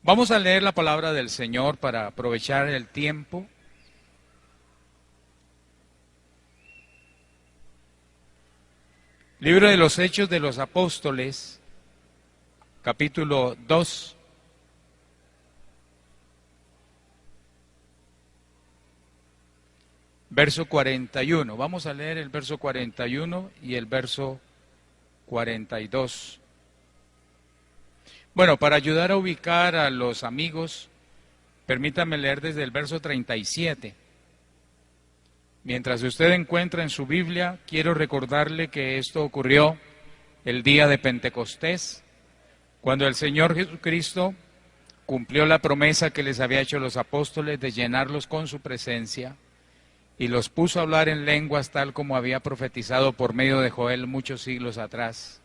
Vamos a leer la palabra del Señor para aprovechar el tiempo. Libro de los Hechos de los Apóstoles, capítulo 2. Verso 41. Vamos a leer el verso 41 y el verso 42. Bueno, para ayudar a ubicar a los amigos, permítame leer desde el verso 37. Mientras usted encuentra en su Biblia, quiero recordarle que esto ocurrió el día de Pentecostés, cuando el Señor Jesucristo cumplió la promesa que les había hecho los apóstoles de llenarlos con su presencia y los puso a hablar en lenguas tal como había profetizado por medio de Joel muchos siglos atrás.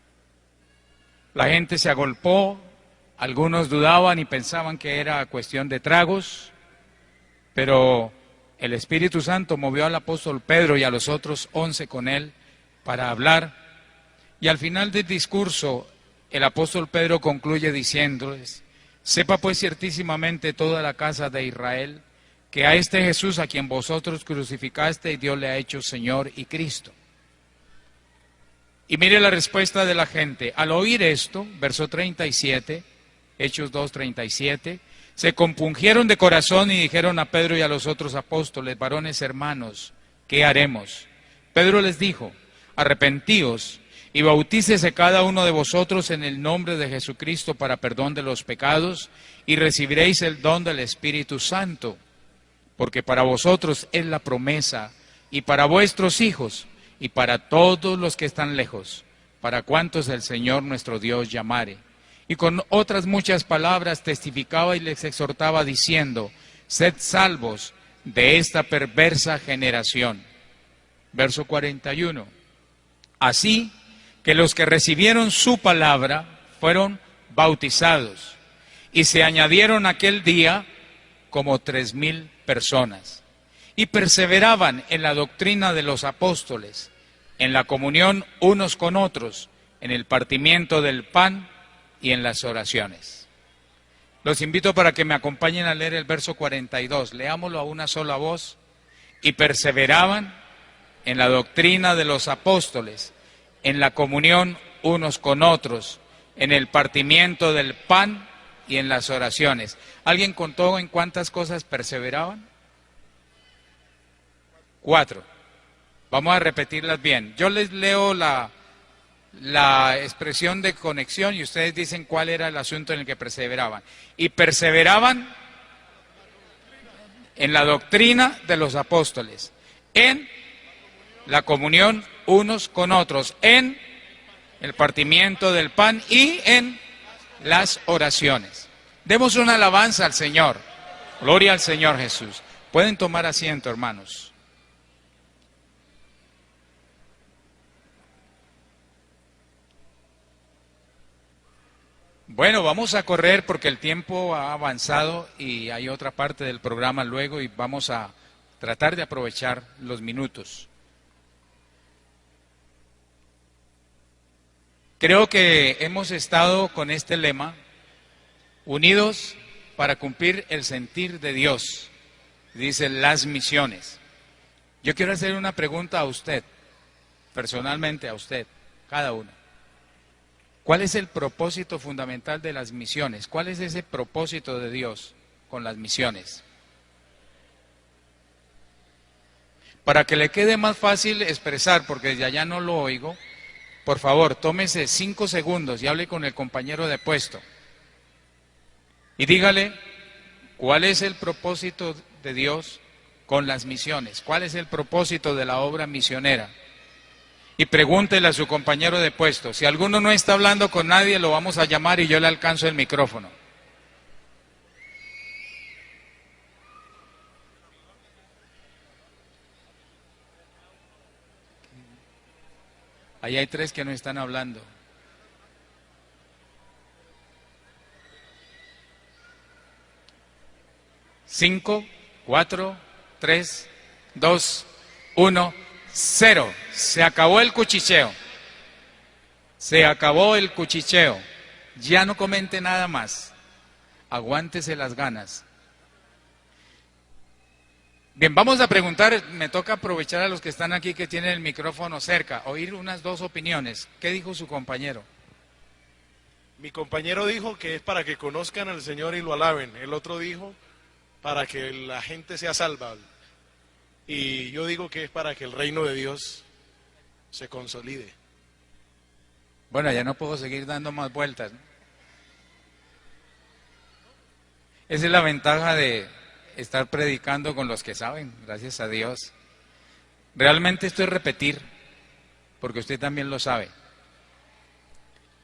La gente se agolpó, algunos dudaban y pensaban que era cuestión de tragos, pero el Espíritu Santo movió al apóstol Pedro y a los otros 11 con él para hablar, y al final del discurso el apóstol Pedro concluye diciéndoles: sepa pues ciertísimamente toda la casa de Israel que a este Jesús a quien vosotros crucificasteis Dios le ha hecho Señor y Cristo. Y mire la respuesta de la gente. Al oír esto, verso 37, Hechos 2:37, se compungieron de corazón y dijeron a Pedro y a los otros apóstoles: varones hermanos, ¿qué haremos? Pedro les dijo: arrepentíos y bautícese cada uno de vosotros en el nombre de Jesucristo para perdón de los pecados y recibiréis el don del Espíritu Santo, porque para vosotros es la promesa y para vuestros hijos y para todos los que están lejos, para cuantos el Señor nuestro Dios llamare. Y con otras muchas palabras testificaba y les exhortaba diciendo: sed salvos de esta perversa generación. Verso 41. Así que los que recibieron su palabra fueron bautizados, y se añadieron aquel día como 3,000 personas, y perseveraban en la doctrina de los apóstoles, en la comunión unos con otros, en el partimiento del pan y en las oraciones. Los invito para que me acompañen a leer el verso 42, leámoslo a una sola voz. Y perseveraban en la doctrina de los apóstoles, en la comunión unos con otros, en el partimiento del pan y en las oraciones. ¿Alguien contó en cuántas cosas perseveraban? 4. Vamos a repetirlas bien. Yo les leo la expresión de conexión y ustedes dicen cuál era el asunto en el que perseveraban. Y perseveraban en la doctrina de los apóstoles, en la comunión unos con otros, en el partimiento del pan y en las oraciones. Demos una alabanza al Señor. Gloria al Señor Jesús. Pueden tomar asiento, hermanos. Bueno, vamos a correr porque el tiempo ha avanzado y hay otra parte del programa luego y vamos a tratar de aprovechar los minutos. Creo que hemos estado con este lema: unidos para cumplir el sentir de Dios, dice las misiones. Yo quiero hacer una pregunta a usted, personalmente a usted, cada uno. ¿Cuál es el propósito fundamental de las misiones? ¿Cuál es ese propósito de Dios con las misiones? Para que le quede más fácil expresar, porque desde allá no lo oigo, por favor, tómese 5 segundos y hable con el compañero de puesto. Y dígale, ¿cuál es el propósito de Dios con las misiones? ¿Cuál es el propósito de la obra misionera? Y pregúntele a su compañero de puesto. Si alguno no está hablando con nadie, lo vamos a llamar y yo le alcanzo el micrófono. Ahí hay 3 que no están hablando. Cinco, 4, 3, 2, 1, 0. Se acabó el cuchicheo. Se acabó el cuchicheo. Ya no comente nada más. Aguántese las ganas. Bien, vamos a preguntar, me toca aprovechar a los que están aquí que tienen el micrófono cerca, oír unas dos opiniones. ¿Qué dijo su compañero? Mi compañero dijo que es para que conozcan al Señor y lo alaben. El otro dijo para que la gente sea salva. Y yo digo que es para que el reino de Dios se consolide. Bueno, ya no puedo seguir dando más vueltas, ¿no? Esa es la ventaja de estar predicando con los que saben, gracias a Dios. Realmente esto es repetir, porque usted también lo sabe.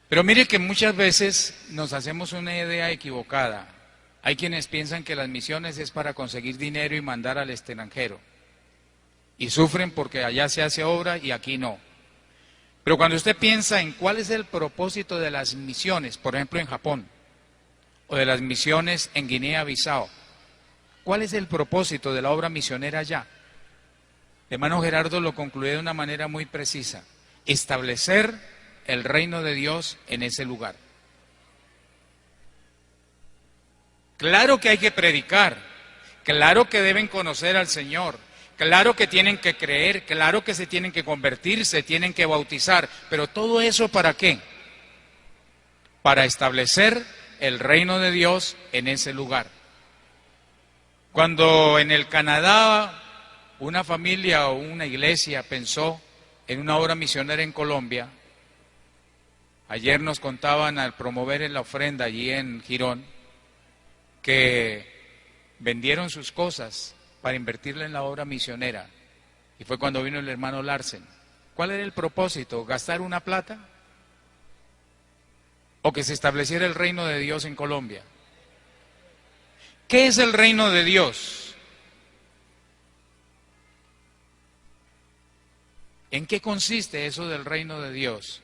Pero mire que muchas veces nos hacemos una idea equivocada. Hay quienes piensan que las misiones es para conseguir dinero y mandar al extranjero. Y sufren porque allá se hace obra y aquí no. Pero cuando usted piensa en cuál es el propósito de las misiones, por ejemplo en Japón, o de las misiones en Guinea-Bissau, ¿cuál es el propósito de la obra misionera allá? Hermano Gerardo lo concluye de una manera muy precisa: establecer el reino de Dios en ese lugar. Claro que hay que predicar, claro que deben conocer al Señor, claro que tienen que creer, claro que se tienen que convertir, se tienen que bautizar, pero todo eso ¿para qué? Para establecer el reino de Dios en ese lugar. Cuando en el Canadá una familia o una iglesia pensó en una obra misionera en Colombia, ayer nos contaban al promover en la ofrenda allí en Girón, que vendieron sus cosas para invertirla en la obra misionera. Y fue cuando vino el hermano Larsen. ¿Cuál era el propósito? ¿Gastar una plata? ¿O que se estableciera el reino de Dios en Colombia? ¿Qué es el reino de Dios? ¿En qué consiste eso del reino de Dios?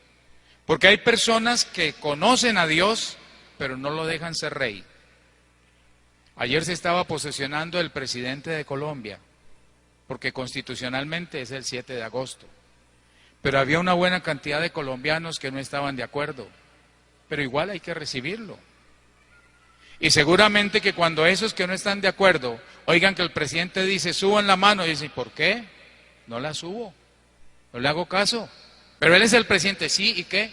Porque hay personas que conocen a Dios, pero no lo dejan ser rey. Ayer se estaba posesionando el presidente de Colombia, porque constitucionalmente es el 7 de agosto. Pero había una buena cantidad de colombianos que no estaban de acuerdo. Pero igual hay que recibirlo. Y seguramente que cuando esos que no están de acuerdo oigan que el presidente dice suban la mano, y dicen, ¿por qué? No la subo, no le hago caso. Pero él es el presidente, sí, ¿y qué?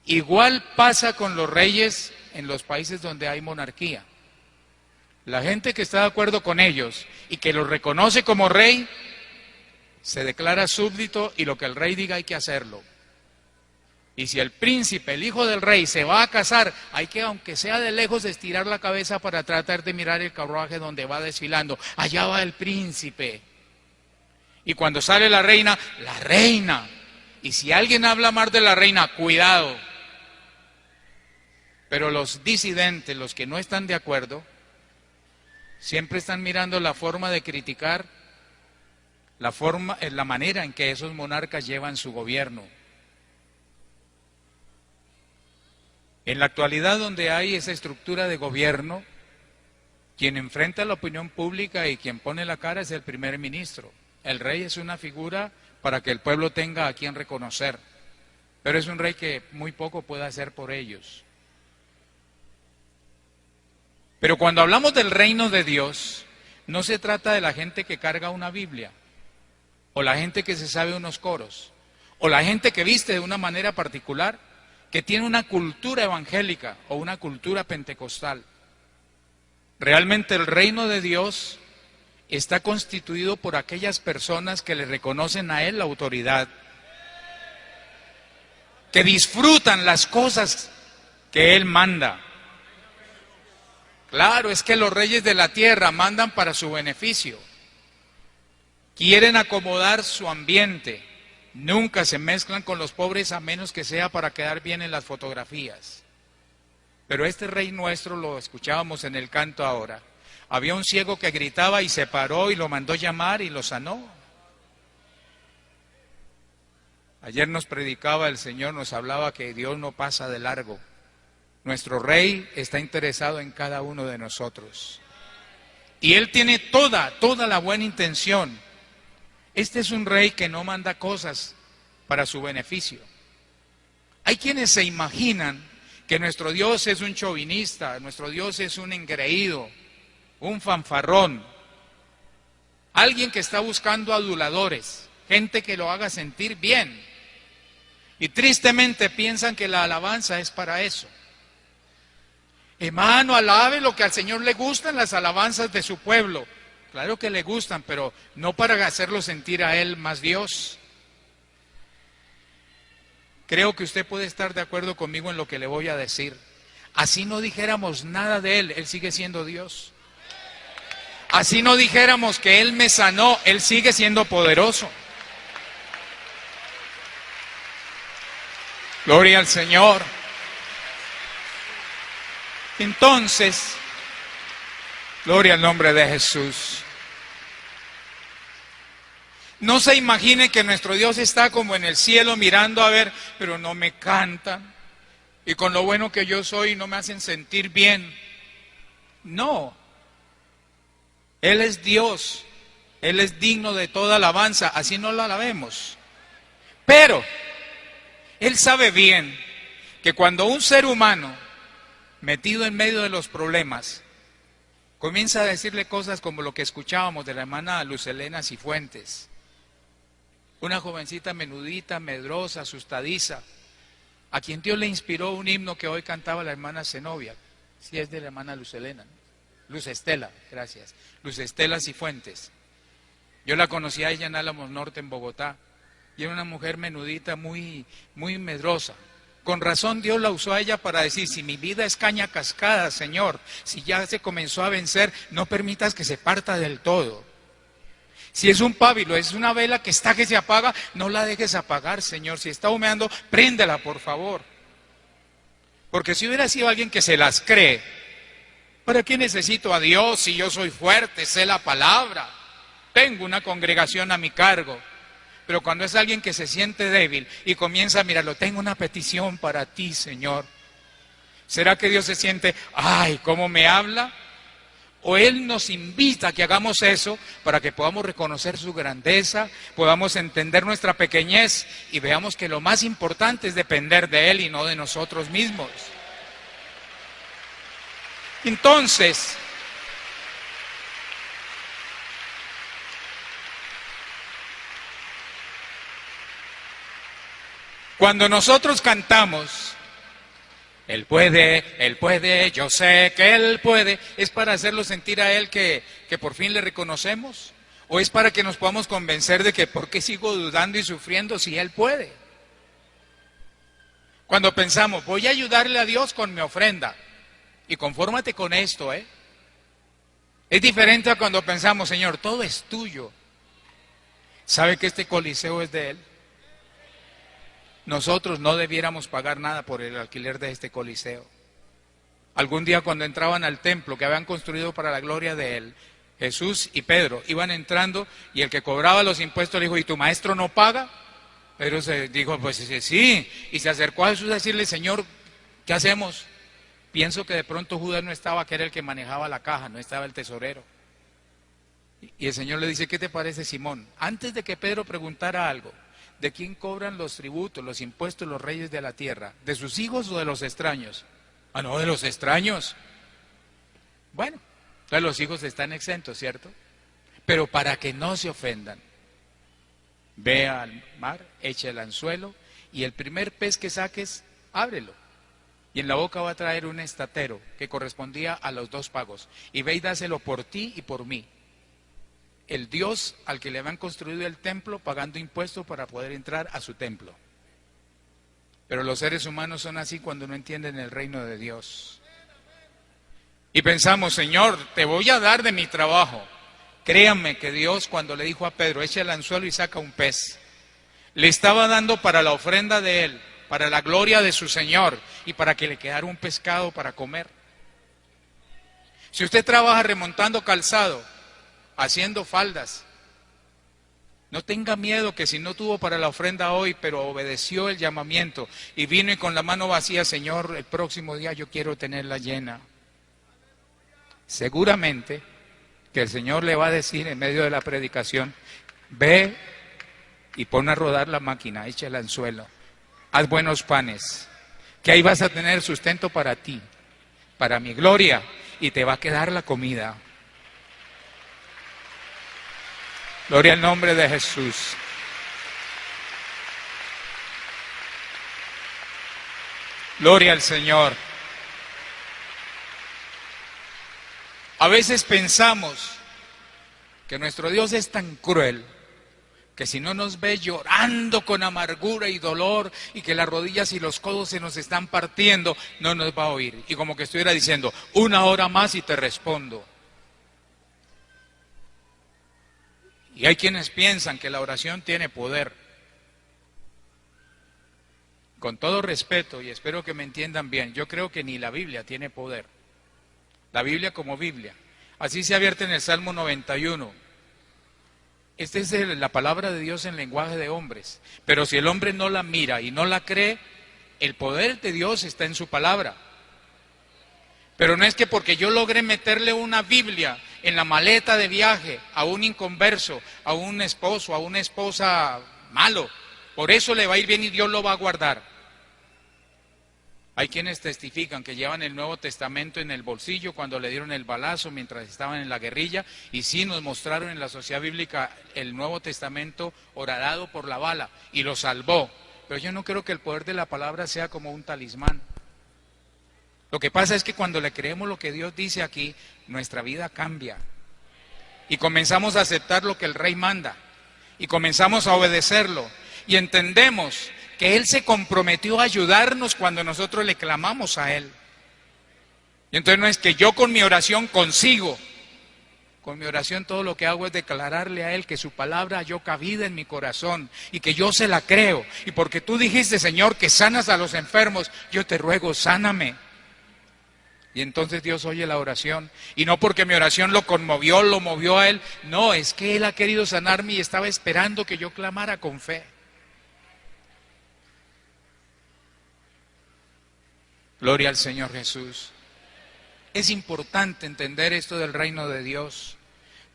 Igual pasa con los reyes en los países donde hay monarquía. La gente que está de acuerdo con ellos y que los reconoce como rey, se declara súbdito y lo que el rey diga hay que hacerlo. Y si el príncipe, el hijo del rey, se va a casar, hay que, aunque sea de lejos, estirar la cabeza para tratar de mirar el carruaje donde va desfilando. Allá va el príncipe. Y cuando sale la reina. Y si alguien habla mal de la reina, cuidado. Pero los disidentes, los que no están de acuerdo, siempre están mirando la forma de criticar, la manera en que esos monarcas llevan su gobierno. En la actualidad, donde hay esa estructura de gobierno, quien enfrenta la opinión pública y quien pone la cara es el primer ministro. El rey es una figura para que el pueblo tenga a quien reconocer, pero es un rey que muy poco puede hacer por ellos. Pero cuando hablamos del reino de Dios, no se trata de la gente que carga una Biblia, o la gente que se sabe unos coros, o la gente que viste de una manera particular, que tiene una cultura evangélica o una cultura pentecostal. Realmente el reino de Dios está constituido por aquellas personas que le reconocen a Él la autoridad, que disfrutan las cosas que Él manda. Claro, es que los reyes de la tierra mandan para su beneficio. Quieren acomodar su ambiente. Nunca se mezclan con los pobres a menos que sea para quedar bien en las fotografías. Pero este rey nuestro, lo escuchábamos en el canto ahora, había un ciego que gritaba y se paró y lo mandó llamar y lo sanó. Ayer nos predicaba el Señor, nos hablaba que Dios no pasa de largo. Nuestro rey está interesado en cada uno de nosotros. Y Él tiene toda la buena intención. Este es un rey que no manda cosas para su beneficio. Hay quienes se imaginan que nuestro Dios es un chauvinista, nuestro Dios es un engreído, un fanfarrón, alguien que está buscando aduladores, gente que lo haga sentir bien. Y tristemente piensan que la alabanza es para eso. Hermano, alabe lo que al Señor le gustan las alabanzas de su pueblo. Claro que le gustan, pero no para hacerlo sentir a Él más Dios. Creo que usted puede estar de acuerdo conmigo en lo que le voy a decir. Así no dijéramos nada de Él, Él sigue siendo Dios. Así no dijéramos que Él me sanó, Él sigue siendo poderoso. Gloria al Señor. Entonces, gloria al nombre de Jesús. No se imagine que nuestro Dios está como en el cielo mirando a ver, pero no me cantan. Y con lo bueno que yo soy no me hacen sentir bien. No. Él es Dios. Él es digno de toda alabanza. Así no lo alabemos. Pero Él sabe bien que cuando un ser humano metido en medio de los problemas comienza a decirle cosas como lo que escuchábamos de la hermana Luz Helena Cifuentes, una jovencita menudita, medrosa, asustadiza, a quien Dios le inspiró un himno que hoy cantaba la hermana Zenobia, si es de la hermana Luz Helena, Luz Estela, gracias, Luz Estela Cifuentes. Yo la conocí a ella en Álamos Norte, en Bogotá, y era una mujer menudita, muy medrosa. Con razón Dios la usó a ella para decir, si mi vida es caña cascada, Señor, si ya se comenzó a vencer, no permitas que se parta del todo. Si es un pábilo, es una vela que está que se apaga, no la dejes apagar, Señor. Si está humeando, préndela, por favor. Porque si hubiera sido alguien que se las cree, ¿para qué necesito a Dios si yo soy fuerte, sé la palabra? Tengo una congregación a mi cargo. Pero cuando es alguien que se siente débil y comienza a mirarlo, tengo una petición para ti, Señor. ¿Será que Dios se siente, ay, cómo me habla? O Él nos invita a que hagamos eso para que podamos reconocer su grandeza, podamos entender nuestra pequeñez y veamos que lo más importante es depender de Él y no de nosotros mismos. Entonces, cuando nosotros cantamos, Él puede, yo sé que Él puede, ¿es para hacerlo sentir a Él que por fin le reconocemos? ¿O es para que nos podamos convencer de que por qué sigo dudando y sufriendo si Él puede? Cuando pensamos, voy a ayudarle a Dios con mi ofrenda, y confórmate con esto, Es diferente a cuando pensamos, Señor, todo es tuyo. ¿Sabe que este coliseo es de Él? Nosotros no debiéramos pagar nada por el alquiler de este coliseo. Algún día cuando entraban al templo que habían construido para la gloria de Él, Jesús y Pedro iban entrando y el que cobraba los impuestos le dijo, ¿y tu maestro no paga? Pedro se dijo, pues sí, y se acercó a Jesús a decirle, Señor, ¿qué hacemos? Pienso que de pronto Judas no estaba, que era el que manejaba la caja, no estaba el tesorero. Y el Señor le dice, ¿qué te parece, Simón? Antes de que Pedro preguntara algo, ¿de quién cobran los tributos, los impuestos, los reyes de la tierra? ¿De sus hijos o de los extraños? Ah, no, de los extraños. Bueno, entonces los hijos están exentos, ¿cierto? Pero para que no se ofendan, ve al mar, echa el anzuelo y el primer pez que saques, ábrelo. Y en la boca va a traer un estatero que correspondía a los 2 pagos. Y ve y dáselo por ti y por mí. El Dios al que le habían construido el templo pagando impuestos para poder entrar a su templo. Pero los seres humanos son así cuando no entienden el reino de Dios. Y pensamos, Señor, te voy a dar de mi trabajo. Créanme que Dios, cuando le dijo a Pedro, echa el anzuelo y saca un pez, le estaba dando para la ofrenda de Él, para la gloria de su Señor y para que le quedara un pescado para comer. Si usted trabaja remontando calzado, haciendo faldas, no tenga miedo que si no tuvo para la ofrenda hoy, pero obedeció el llamamiento y vino y con la mano vacía, Señor, el próximo día yo quiero tenerla llena. Seguramente que el Señor le va a decir en medio de la predicación, ve y pon a rodar la máquina, echa el anzuelo, haz buenos panes, que ahí vas a tener sustento para ti, para mi gloria, y te va a quedar la comida. Gloria al nombre de Jesús. Gloria al Señor. A veces pensamos que nuestro Dios es tan cruel que si no nos ve llorando con amargura y dolor y que las rodillas y los codos se nos están partiendo, no nos va a oír. Y como que estuviera diciendo, 1 hora más y te respondo. Y hay quienes piensan que la oración tiene poder. Con todo respeto, y espero que me entiendan bien, yo creo que ni la Biblia tiene poder. La Biblia como Biblia. Así se advierte en el Salmo 91. Esta es la palabra de Dios en lenguaje de hombres. Pero si el hombre no la mira y no la cree, el poder de Dios está en su palabra. Pero no es que porque yo logré meterle una Biblia en la maleta de viaje a un inconverso, a un esposo, a una esposa malo, por eso le va a ir bien y Dios lo va a guardar. Hay quienes testifican que llevan el Nuevo Testamento en el bolsillo cuando le dieron el balazo mientras estaban en la guerrilla, y sí nos mostraron en la sociedad bíblica el Nuevo Testamento horadado por la bala y lo salvó. Pero yo no creo que el poder de la palabra sea como un talismán. Lo que pasa es que cuando le creemos lo que Dios dice aquí, nuestra vida cambia y comenzamos a aceptar lo que el Rey manda y comenzamos a obedecerlo y entendemos que Él se comprometió a ayudarnos cuando nosotros le clamamos a Él. Y entonces no es que yo con mi oración consigo, con mi oración todo lo que hago es declararle a Él que su palabra halló cabida en mi corazón y que yo se la creo. Y porque tú dijiste, Señor, que sanas a los enfermos, yo te ruego, sáname. Y entonces Dios oye la oración. Y no porque mi oración lo conmovió, lo movió a Él. No, es que Él ha querido sanarme y estaba esperando que yo clamara con fe. Gloria al Señor Jesús. Es importante entender esto del reino de Dios,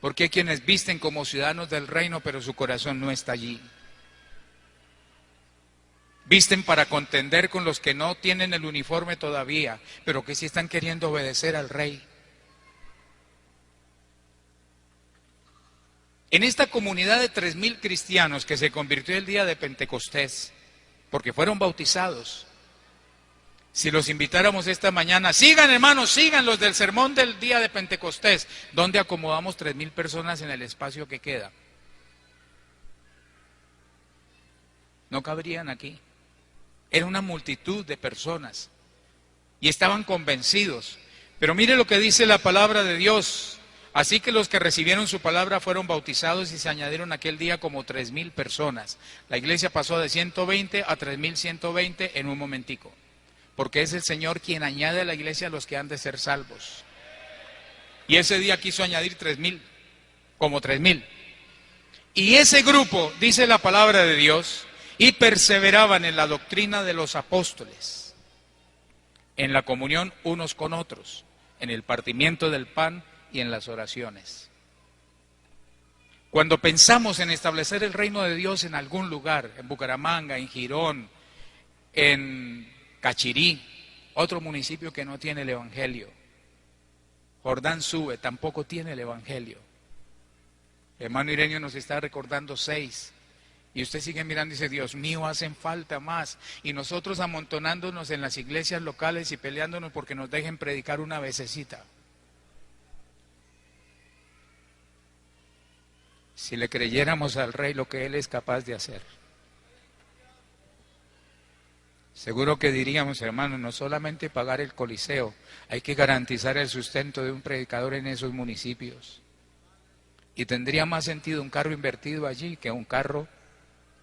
porque hay quienes visten como ciudadanos del reino, pero su corazón no está allí. Visten para contender con los que no tienen el uniforme todavía, pero que sí están queriendo obedecer al Rey. En esta comunidad de 3,000 cristianos que se convirtió el día de Pentecostés, porque fueron bautizados, si los invitáramos esta mañana, sigan hermanos, sigan los del sermón del día de Pentecostés, ¿dónde acomodamos 3,000 personas en el espacio que queda? No cabrían aquí. Era una multitud de personas y estaban convencidos. Pero mire lo que dice la palabra de Dios. Así que los que recibieron su palabra fueron bautizados y se añadieron aquel día como 3,000 personas. La iglesia pasó de 120 a 3,120 en un momentico. Porque es el Señor quien añade a la iglesia a los que han de ser salvos. Y ese día quiso añadir 3,000, como 3,000. Y ese grupo, dice la palabra de Dios, y perseveraban en la doctrina de los apóstoles, en la comunión unos con otros, en el partimiento del pan y en las oraciones. Cuando pensamos en establecer el reino de Dios en algún lugar, en Bucaramanga, en Girón, en Cachirí, otro municipio que no tiene el evangelio, Jordán Sube tampoco tiene el evangelio. Hermano Irenio nos está recordando 6. Y usted sigue mirando y dice, Dios mío, hacen falta más. Y nosotros amontonándonos en las iglesias locales y peleándonos porque nos dejen predicar una vecesita. Si le creyéramos al Rey lo que Él es capaz de hacer, seguro que diríamos, hermanos, no solamente pagar el coliseo, hay que garantizar el sustento de un predicador en esos municipios. Y tendría más sentido un carro invertido allí que un carro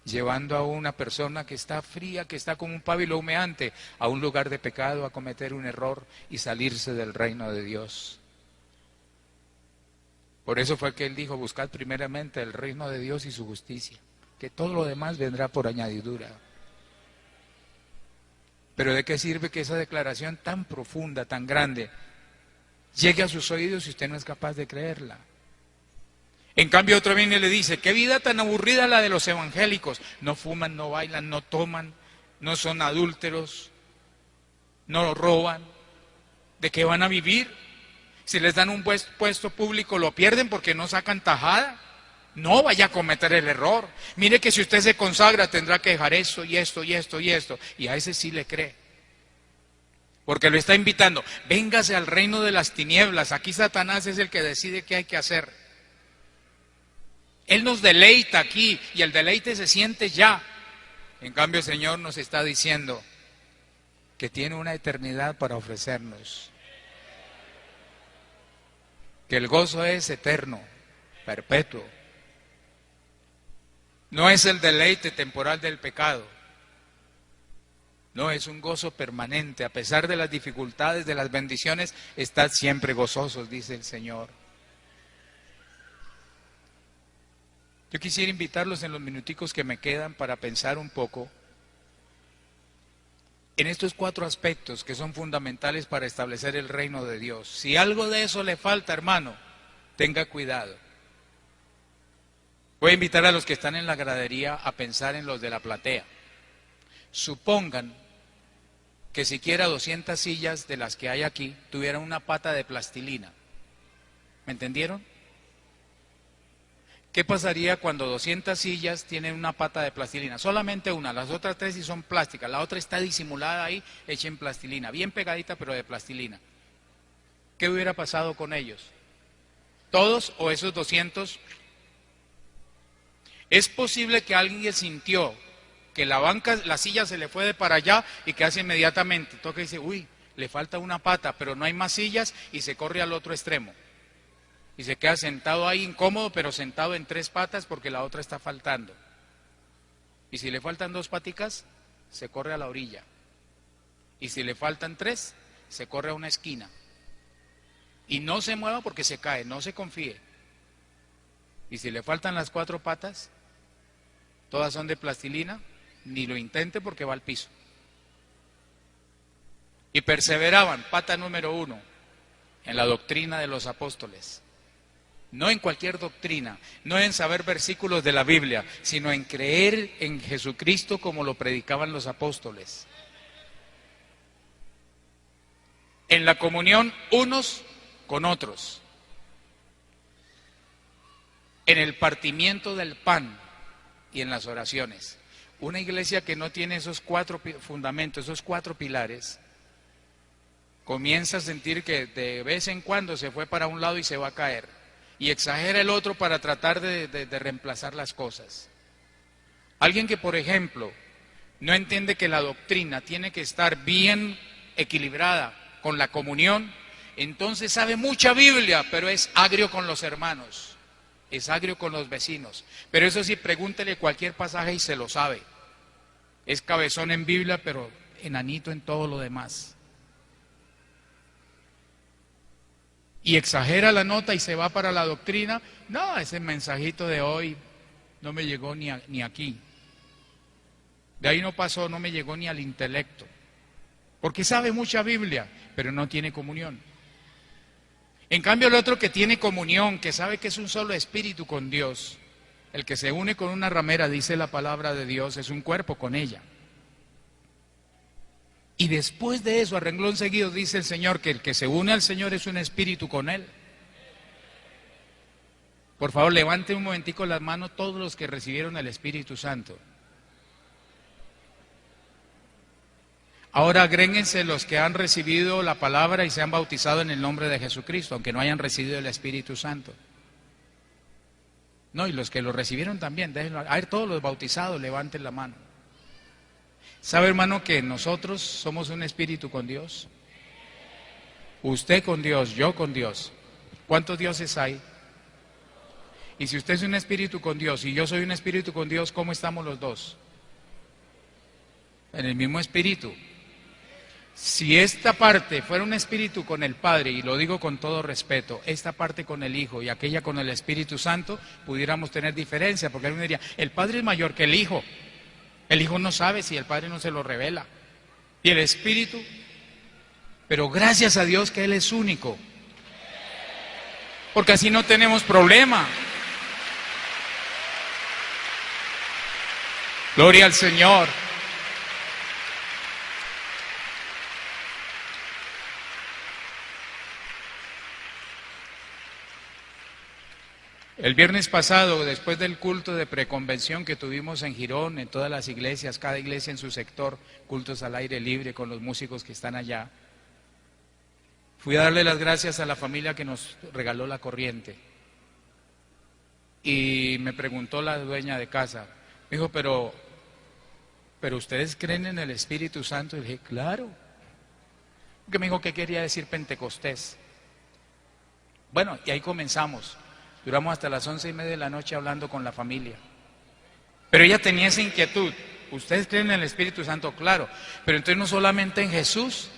llevando a una persona que está fría, que está como un pábilo humeante, a un lugar de pecado, a cometer un error y salirse del reino de Dios. Por eso fue que Él dijo, buscad primeramente el reino de Dios y su justicia, que todo lo demás vendrá por añadidura. Pero ¿de qué sirve que esa declaración tan profunda, tan grande, llegue a sus oídos si usted no es capaz de creerla? En cambio otro viene y le dice, qué vida tan aburrida la de los evangélicos. No fuman, no bailan, no toman, no son adúlteros, no roban. ¿De qué van a vivir? Si les dan un puesto público, lo pierden porque no sacan tajada. No vaya a cometer el error. Mire que si usted se consagra, tendrá que dejar esto y esto y esto y esto. Y a ese sí le cree. Porque lo está invitando. Véngase al reino de las tinieblas. Aquí Satanás es el que decide qué hay que hacer. Él nos deleita aquí y el deleite se siente ya. En cambio, el Señor nos está diciendo que tiene una eternidad para ofrecernos. Que el gozo es eterno, perpetuo. No es el deleite temporal del pecado. No, es un gozo permanente. A pesar de las dificultades, de las bendiciones, estad siempre gozosos, dice el Señor. Yo quisiera invitarlos en los minuticos que me quedan para pensar un poco en estos 4 aspectos que son fundamentales para establecer el reino de Dios. Si algo de eso le falta, hermano, tenga cuidado. Voy a invitar a los que están en la gradería a pensar en los de la platea. Supongan que siquiera 200 sillas de las que hay aquí tuvieran una pata de plastilina. ¿Me entendieron? ¿Qué pasaría cuando 200 sillas tienen una pata de plastilina? Solamente una, las otras 3 sí son plásticas, la otra está disimulada ahí, hecha en plastilina, bien pegadita pero de plastilina. ¿Qué hubiera pasado con ellos? ¿Todos o esos 200? Es posible que alguien sintió que la silla se le fue de para allá y que hace inmediatamente, toca y dice, uy, le falta una pata, pero no hay más sillas y se corre al otro extremo. Y se queda sentado ahí incómodo, pero sentado en 3 patas porque la otra está faltando. Y si le faltan 2 paticas, se corre a la orilla. Y si le faltan 3, se corre a una esquina. Y no se mueva porque se cae, no se confíe. Y si le faltan las 4 patas, todas son de plastilina, ni lo intente porque va al piso. Y perseveraban, pata número 1, en la doctrina de los apóstoles. No en cualquier doctrina, no en saber versículos de la Biblia, sino en creer en Jesucristo como lo predicaban los apóstoles. En la comunión unos con otros. En el partimiento del pan y en las oraciones. Una iglesia que no tiene esos 4 fundamentos, esos 4 pilares, comienza a sentir que de vez en cuando se fue para un lado y se va a caer. Y exagera el otro para tratar de reemplazar las cosas. Alguien que, por ejemplo, no entiende que la doctrina tiene que estar bien equilibrada con la comunión, entonces sabe mucha Biblia, pero es agrio con los hermanos, es agrio con los vecinos. Pero eso sí, pregúntele cualquier pasaje y se lo sabe. Es cabezón en Biblia, pero enanito en todo lo demás. Y exagera la nota y se va para la doctrina. No, ese mensajito de hoy no me llegó ni aquí. De ahí no pasó, no me llegó ni al intelecto. Porque sabe mucha Biblia, pero no tiene comunión. En cambio, el otro que tiene comunión, que sabe que es un solo espíritu con Dios, el que se une con una ramera, dice la palabra de Dios, es un cuerpo con ella. Y después de eso, a renglón seguido, dice el Señor que el que se une al Señor es un espíritu con Él. Por favor, levanten un momentico las manos todos los que recibieron el Espíritu Santo. Ahora agréguense los que han recibido la palabra y se han bautizado en el nombre de Jesucristo, aunque no hayan recibido el Espíritu Santo. No, y los que lo recibieron también, déjenlo. A ver, todos los bautizados, levanten la mano. ¿Sabe, hermano, que nosotros somos un espíritu con Dios? Usted con Dios, yo con Dios. ¿Cuántos dioses hay? Y si usted es un espíritu con Dios y yo soy un espíritu con Dios, ¿cómo estamos los dos? En el mismo espíritu. Si esta parte fuera un espíritu con el Padre, y lo digo con todo respeto, esta parte con el Hijo y aquella con el Espíritu Santo, pudiéramos tener diferencia, porque alguien diría, el Padre es mayor que el Hijo. El Hijo no sabe si el Padre no se lo revela. Y el Espíritu, pero gracias a Dios que Él es único. Porque así no tenemos problema. Gloria al Señor. El viernes pasado, después del culto de preconvención que tuvimos en Girón, en todas las iglesias, cada iglesia en su sector, cultos al aire libre con los músicos que están allá, fui a darle las gracias a la familia que nos regaló la corriente. Y me preguntó la dueña de casa, me dijo, pero ¿ustedes creen en el Espíritu Santo? Y le dije, claro. Que me dijo, ¿qué quería decir Pentecostés? Bueno, y ahí comenzamos. Duramos hasta las 11:30 de la noche hablando con la familia. Pero ella tenía esa inquietud. ¿Ustedes creen en el Espíritu Santo? Claro. Pero entonces no solamente en Jesús.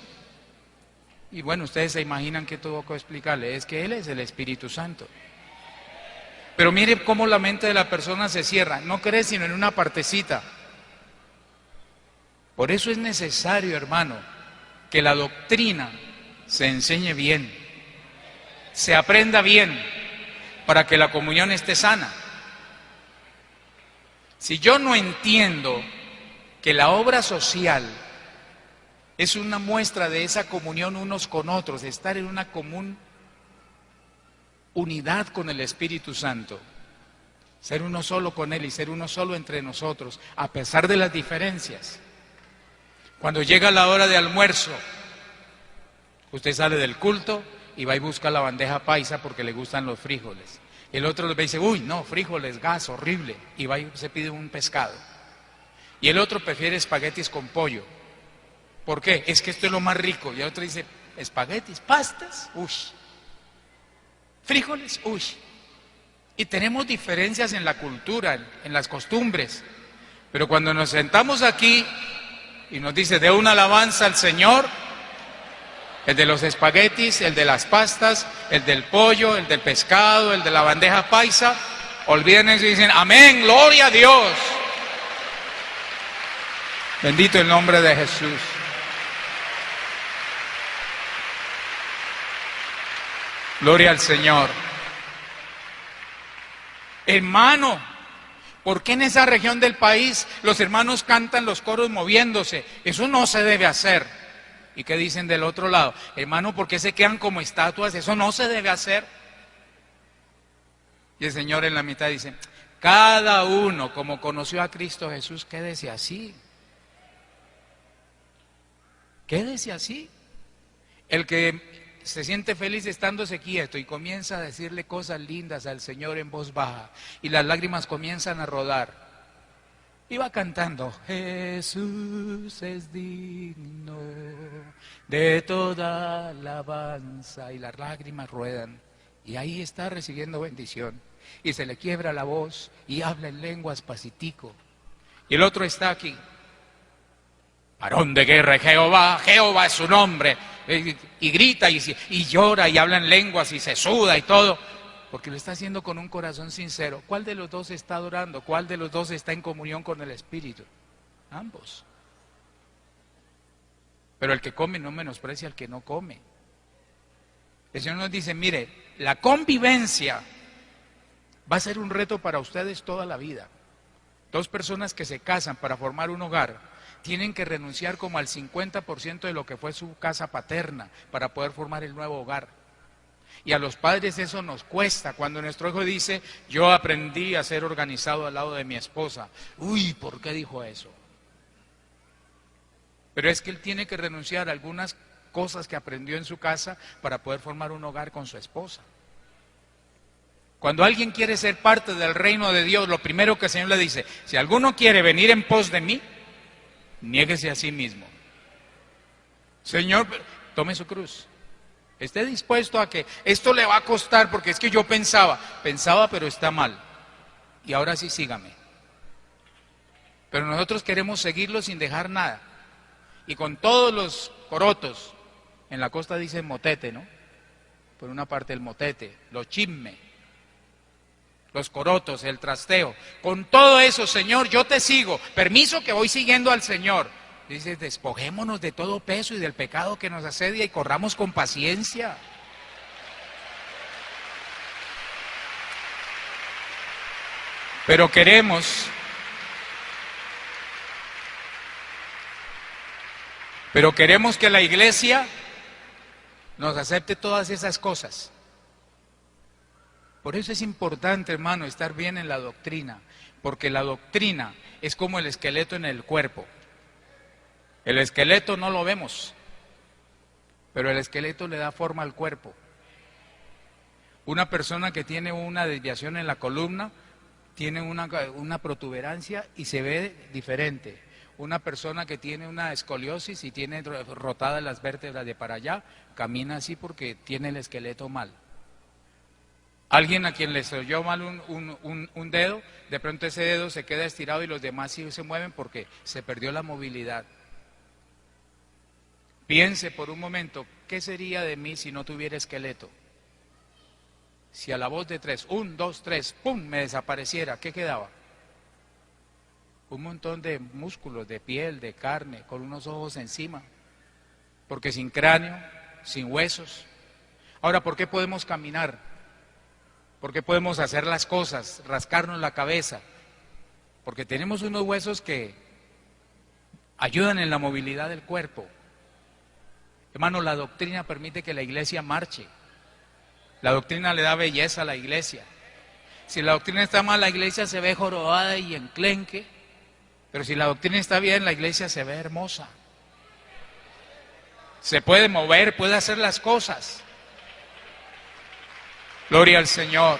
Y bueno, ustedes se imaginan que tuvo que explicarle. Es que Él es el Espíritu Santo. Pero mire cómo la mente de la persona se cierra. No cree sino en una partecita. Por eso es necesario, hermano, que la doctrina se enseñe bien, se aprenda bien, para que la comunión esté sana. Si yo no entiendo que la obra social es una muestra de esa comunión unos con otros, de estar en una común unidad con el Espíritu Santo, ser uno solo con Él y ser uno solo entre nosotros, a pesar de las diferencias. Cuando llega la hora de almuerzo, usted sale del culto y va y busca la bandeja paisa porque le gustan los frijoles. El otro le dice, uy, no, frijoles, gas, horrible. Y va y se pide un pescado. Y el otro prefiere espaguetis con pollo. ¿Por qué? Es que esto es lo más rico. Y el otro dice, espaguetis, pastas, uy. Frijoles, uy. Y tenemos diferencias en la cultura, en las costumbres. Pero cuando nos sentamos aquí y nos dice, de una alabanza al Señor, el de los espaguetis, el de las pastas, el del pollo, el del pescado, el de la bandeja paisa, olviden eso y dicen, amén, gloria a Dios. Bendito el nombre de Jesús. Gloria al Señor. Hermano, ¿por qué en esa región del país los hermanos cantan los coros moviéndose? Eso no se debe hacer. ¿Y qué dicen del otro lado? Hermano, ¿por qué se quedan como estatuas? Eso no se debe hacer. Y el Señor en la mitad dice, cada uno como conoció a Cristo Jesús, quédese así. Quédese así. El que se siente feliz estándose quieto y comienza a decirle cosas lindas al Señor en voz baja y las lágrimas comienzan a rodar. Y va cantando, Jesús es digno de toda alabanza, y las lágrimas ruedan, y ahí está recibiendo bendición, y se le quiebra la voz, y habla en lenguas pacitico, y el otro está aquí, varón de guerra Jehová, Jehová es su nombre, y grita, y llora, y habla en lenguas, y se suda, y todo, porque lo está haciendo con un corazón sincero. ¿Cuál de los dos está adorando? ¿Cuál de los dos está en comunión con el Espíritu? Ambos. Pero el que come no menosprecia al que no come. El Señor nos dice, mire, la convivencia va a ser un reto para ustedes toda la vida. Dos personas que se casan para formar un hogar tienen que renunciar como al 50% de lo que fue su casa paterna para poder formar el nuevo hogar. Y a los padres eso nos cuesta. Cuando nuestro hijo dice, yo aprendí a ser organizado al lado de mi esposa. Uy, ¿por qué dijo eso? Pero es que él tiene que renunciar a algunas cosas que aprendió en su casa para poder formar un hogar con su esposa. Cuando alguien quiere ser parte del reino de Dios, lo primero que el Señor le dice, si alguno quiere venir en pos de mí, niéguese a sí mismo. Señor, tome su cruz. Esté dispuesto a que esto le va a costar, porque es que yo pensaba pero está mal. Y ahora sí sígame. Pero nosotros queremos seguirlo sin dejar nada. Y con todos los corotos, en la costa dicen motete, ¿no? Por una parte el motete, los chismes, los corotos, el trasteo. Con todo eso, Señor, yo te sigo. Permiso que voy siguiendo al Señor. Dice, despojémonos de todo peso y del pecado que nos asedia y corramos con paciencia. Pero queremos que la iglesia nos acepte todas esas cosas. Por eso es importante, hermano, estar bien en la doctrina, porque la doctrina es como el esqueleto en el cuerpo. El esqueleto no lo vemos, pero el esqueleto le da forma al cuerpo. Una persona que tiene una desviación en la columna tiene una protuberancia y se ve diferente. Una persona que tiene una escoliosis y tiene rotadas las vértebras de para allá, camina así porque tiene el esqueleto mal. Alguien a quien le oyó mal un dedo, de pronto ese dedo se queda estirado y los demás sí se mueven porque se perdió la movilidad. Piense por un momento, ¿qué sería de mí si no tuviera esqueleto? Si a la voz de 3, 1, 2, 3, ¡pum!, me desapareciera, ¿qué quedaba? Un montón de músculos, de piel, de carne, con unos ojos encima, porque sin cráneo, sin huesos. Ahora, ¿por qué podemos caminar? ¿Por qué podemos hacer las cosas, rascarnos la cabeza? Porque tenemos unos huesos que ayudan en la movilidad del cuerpo. Hermano, la doctrina permite que la iglesia marche. La doctrina le da belleza a la iglesia. Si la doctrina está mal, la iglesia se ve jorobada y enclenque. Pero si la doctrina está bien, la iglesia se ve hermosa. Se puede mover, puede hacer las cosas. Gloria al Señor.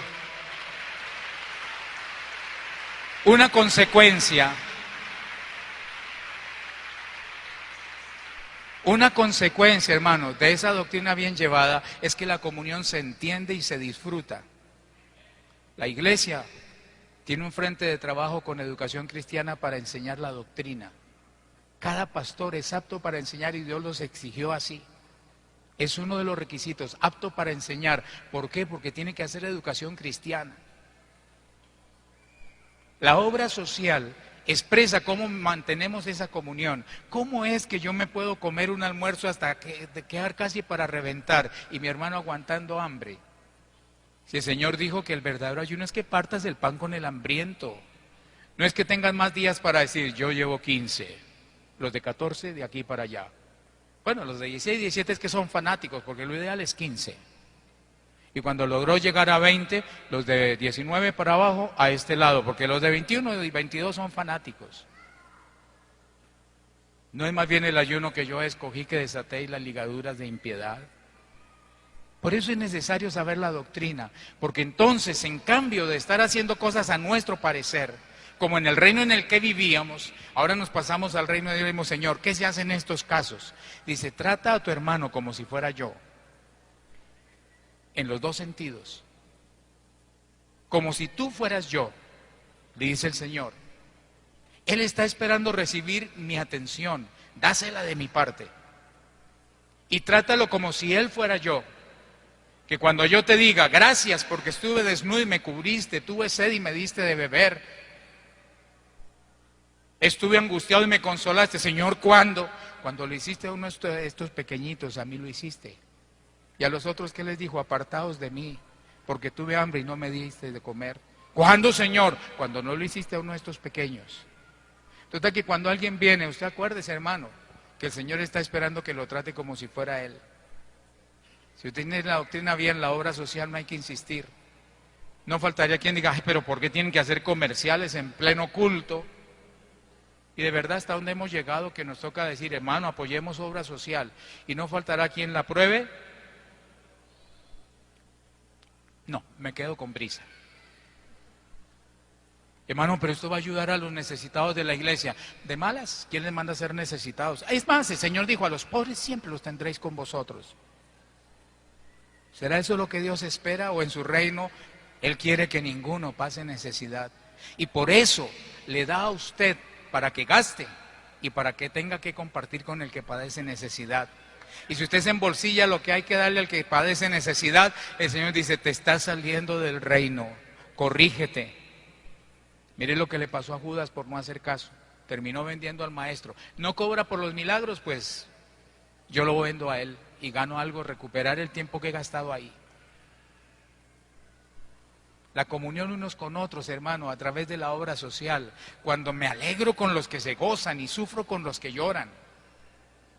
Una consecuencia, hermanos, de esa doctrina bien llevada es que la comunión se entiende y se disfruta. La iglesia tiene un frente de trabajo con educación cristiana para enseñar la doctrina. Cada pastor es apto para enseñar y Dios los exigió así. Es uno de los requisitos, apto para enseñar. ¿Por qué? Porque tiene que hacer educación cristiana. La obra social expresa cómo mantenemos esa comunión. ¿Cómo es que yo me puedo comer un almuerzo hasta quedar casi para reventar y mi hermano aguantando hambre? Si el Señor dijo que el verdadero ayuno es que partas el pan con el hambriento. No es que tengas más días para decir, yo llevo 15, los de 14 de aquí para allá. Bueno, los de 16 y 17 es que son fanáticos, porque lo ideal es 15. Y cuando logró llegar a 20, los de 19 para abajo, a este lado, porque los de 21 y 22 son fanáticos. No es más bien el ayuno que yo escogí que desatéis las ligaduras de impiedad. Por eso es necesario saber la doctrina, porque entonces, en cambio de estar haciendo cosas a nuestro parecer, como en el reino en el que vivíamos, ahora nos pasamos al reino de Dios y decimos, Señor, ¿qué se hace en estos casos? Dice, trata a tu hermano como si fuera yo, en los dos sentidos. Como si tú fueras yo, le dice el Señor. Él está esperando recibir mi atención, dásela de mi parte. Y trátalo como si él fuera yo. Que cuando yo te diga, gracias porque estuve desnudo y me cubriste, tuve sed y me diste de beber, estuve angustiado y me consolaste, Señor, ¿cuándo? Cuando le hiciste a uno de estos pequeñitos, a mí lo hiciste. Y a los otros, ¿qué les dijo? Apartaos de mí, porque tuve hambre y no me diste de comer. ¿Cuándo, Señor? Cuando no lo hiciste a uno de estos pequeños. Entonces, que cuando alguien viene, usted acuérdese, hermano, que el Señor está esperando que lo trate como si fuera Él. Si usted tiene la doctrina bien, la obra social no hay que insistir. No faltaría quien diga, ay, pero ¿por qué tienen que hacer comerciales en pleno culto? Y de verdad, hasta dónde hemos llegado que nos toca decir, hermano, apoyemos obra social. Y no faltará quien la pruebe. No, me quedo con brisa. Hermano, pero esto va a ayudar a los necesitados de la iglesia. ¿De malas? ¿Quién les manda a ser necesitados? Es más, el Señor dijo, a los pobres siempre los tendréis con vosotros. ¿Será eso lo que Dios espera o en su reino Él quiere que ninguno pase necesidad? Y por eso le da a usted para que gaste y para que tenga que compartir con el que padece necesidad. Y si usted se embolsilla lo que hay que darle al que padece necesidad, el Señor dice, te estás saliendo del reino, corrígete. Mire lo que le pasó a Judas por no hacer caso. Terminó vendiendo al maestro. No cobra por los milagros, pues yo lo vendo a él y gano algo, recuperar el tiempo que he gastado ahí. La comunión unos con otros, hermano, a través de la obra social. Cuando me alegro con los que se gozan y sufro con los que lloran.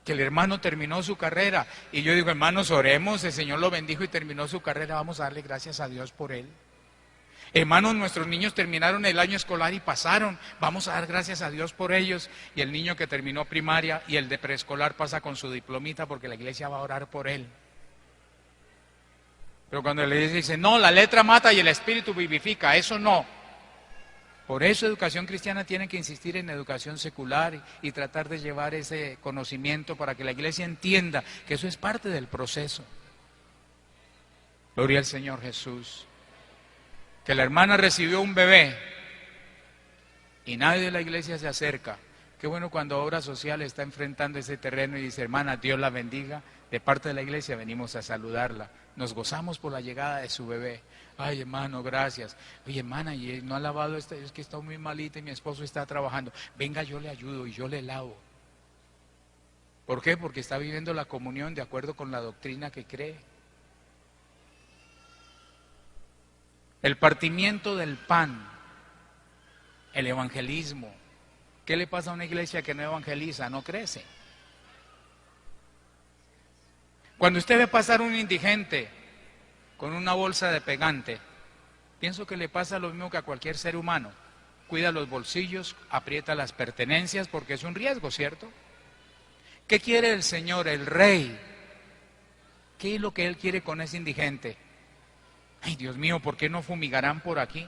Que el hermano terminó su carrera y yo digo, hermanos, oremos, el Señor lo bendijo y terminó su carrera, vamos a darle gracias a Dios por él. Hermanos, nuestros niños terminaron el año escolar y pasaron. Vamos a dar gracias a Dios por ellos. Y el niño que terminó primaria y el de preescolar pasa con su diplomita porque la iglesia va a orar por él. Pero cuando le dice, no, la letra mata y el espíritu vivifica, eso no. Por eso educación cristiana tiene que insistir en educación secular y tratar de llevar ese conocimiento para que la iglesia entienda que eso es parte del proceso. Gloria al Señor Jesús. Que la hermana recibió un bebé y nadie de la iglesia se acerca. Qué bueno cuando Obra Social está enfrentando ese terreno y dice, hermana, Dios la bendiga. De parte de la iglesia venimos a saludarla. Nos gozamos por la llegada de su bebé. Ay, hermano, gracias. Oye, hermana, ¿y no ha lavado? Es que está muy malita y mi esposo está trabajando. Venga, yo le ayudo y yo le lavo. ¿Por qué? Porque está viviendo la comunión de acuerdo con la doctrina que cree. El partimiento del pan, el evangelismo. ¿Qué le pasa a una iglesia que no evangeliza? No crece. Cuando usted ve pasar un indigente con una bolsa de pegante, pienso que le pasa lo mismo que a cualquier ser humano. Cuida los bolsillos, aprieta las pertenencias porque es un riesgo, ¿cierto? ¿Qué quiere el Señor, el Rey? ¿Qué es lo que Él quiere con ese indigente? Ay, Dios mío, ¿por qué no fumigarán por aquí?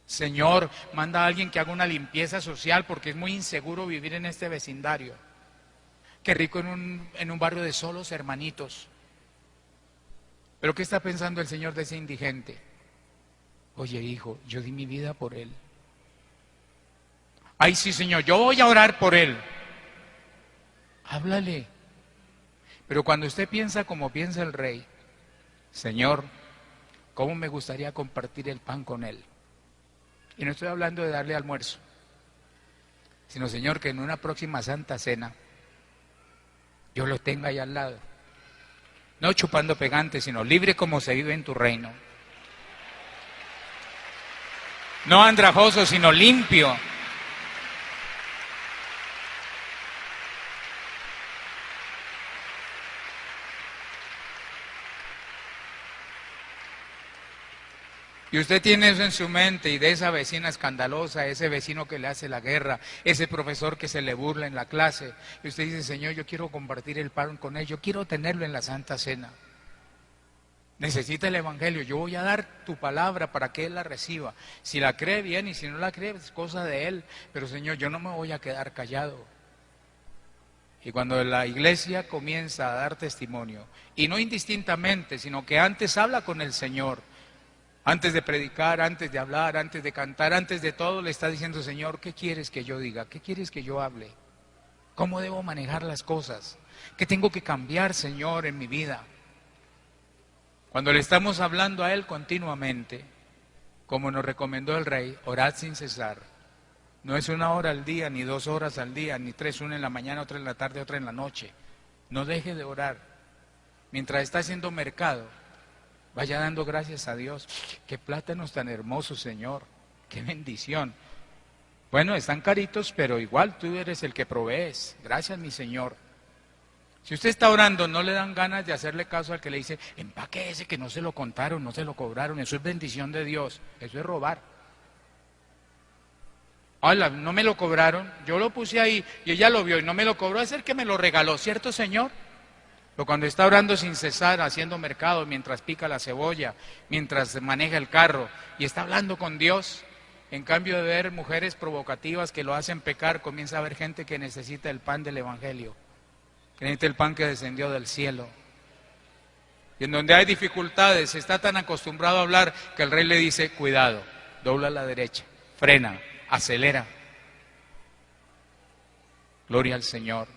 Señor, manda a alguien que haga una limpieza social porque es muy inseguro vivir en este vecindario. Qué rico en un barrio de solos hermanitos. Pero ¿qué está pensando el Señor de ese indigente? Oye, hijo, yo di mi vida por él. Ay, sí, Señor, yo voy a orar por él. Háblale. Pero cuando usted piensa como piensa el Rey, Señor, ¿cómo me gustaría compartir el pan con él? Y no estoy hablando de darle almuerzo, sino, Señor, que en una próxima Santa Cena yo lo tenga ahí al lado. No chupando pegante, sino libre como se vive en tu reino. No andrajoso, sino limpio. Y usted tiene eso en su mente y de esa vecina escandalosa, ese vecino que le hace la guerra, ese profesor que se le burla en la clase. Y usted dice, Señor, yo quiero compartir el pan con él, yo quiero tenerlo en la Santa Cena. Necesita el Evangelio, yo voy a dar tu palabra para que él la reciba. Si la cree bien y si no la cree es cosa de él. Pero Señor, yo no me voy a quedar callado. Y cuando la iglesia comienza a dar testimonio, y no indistintamente, sino que antes habla con el Señor, antes de predicar, antes de hablar, antes de cantar, antes de todo le está diciendo, Señor, ¿qué quieres que yo diga? ¿Qué quieres que yo hable? ¿Cómo debo manejar las cosas? ¿Qué tengo que cambiar, Señor, en mi vida? Cuando le estamos hablando a Él continuamente, como nos recomendó el Rey, orad sin cesar. No es 1 hora al día, ni 2 horas al día, ni 3, una en la mañana, otra en la tarde, otra en la noche. No deje de orar. Mientras está haciendo mercado, vaya dando gracias a Dios. Qué plátanos tan hermosos, Señor. Qué bendición. Bueno, están caritos, pero igual tú eres el que provees. Gracias, mi Señor. Si usted está orando, no le dan ganas de hacerle caso al que le dice, empaque ese que no se lo contaron, no se lo cobraron. Eso es bendición de Dios. Eso es robar. Hola, no me lo cobraron. Yo lo puse ahí y ella lo vio y no me lo cobró. Es el que me lo regaló, ¿cierto, Señor? Pero cuando está orando sin cesar, haciendo mercado, mientras pica la cebolla, mientras maneja el carro y está hablando con Dios, en cambio de ver mujeres provocativas que lo hacen pecar, comienza a ver gente que necesita el pan del Evangelio, que necesita el pan que descendió del cielo. Y en donde hay dificultades, está tan acostumbrado a hablar que el Rey le dice, cuidado, dobla a la derecha, frena, acelera. Gloria al Señor.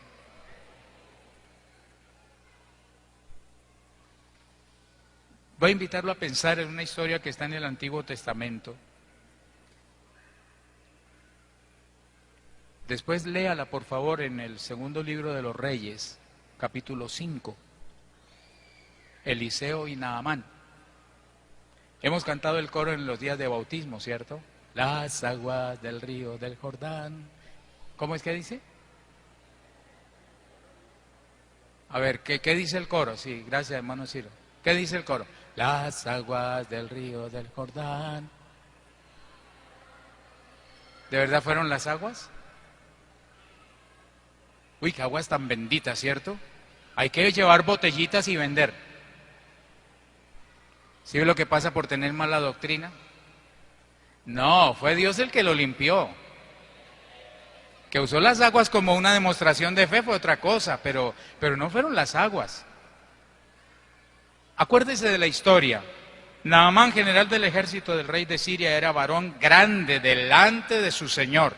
Voy a invitarlo a pensar en una historia que está en el Antiguo Testamento. Después léala, por favor, en el segundo libro de los Reyes, capítulo 5. Eliseo y Naamán. Hemos cantado el coro en los días de bautismo, ¿cierto? Las aguas del río del Jordán. ¿Cómo es que dice? A ver, ¿qué dice el coro? Sí, gracias, hermano Ciro. ¿Qué dice el coro? las aguas del río del Jordán. ¿De verdad fueron las aguas? Uy, qué aguas tan benditas, ¿cierto? Hay que llevar botellitas y vender. ¿Sí ve lo que pasa por tener mala doctrina? No, fue Dios el que lo limpió. Que usó las aguas como una demostración de fe fue otra cosa, pero no fueron las aguas. Acuérdese de la historia. Naamán, general del ejército del rey de Siria, era varón grande delante de su señor,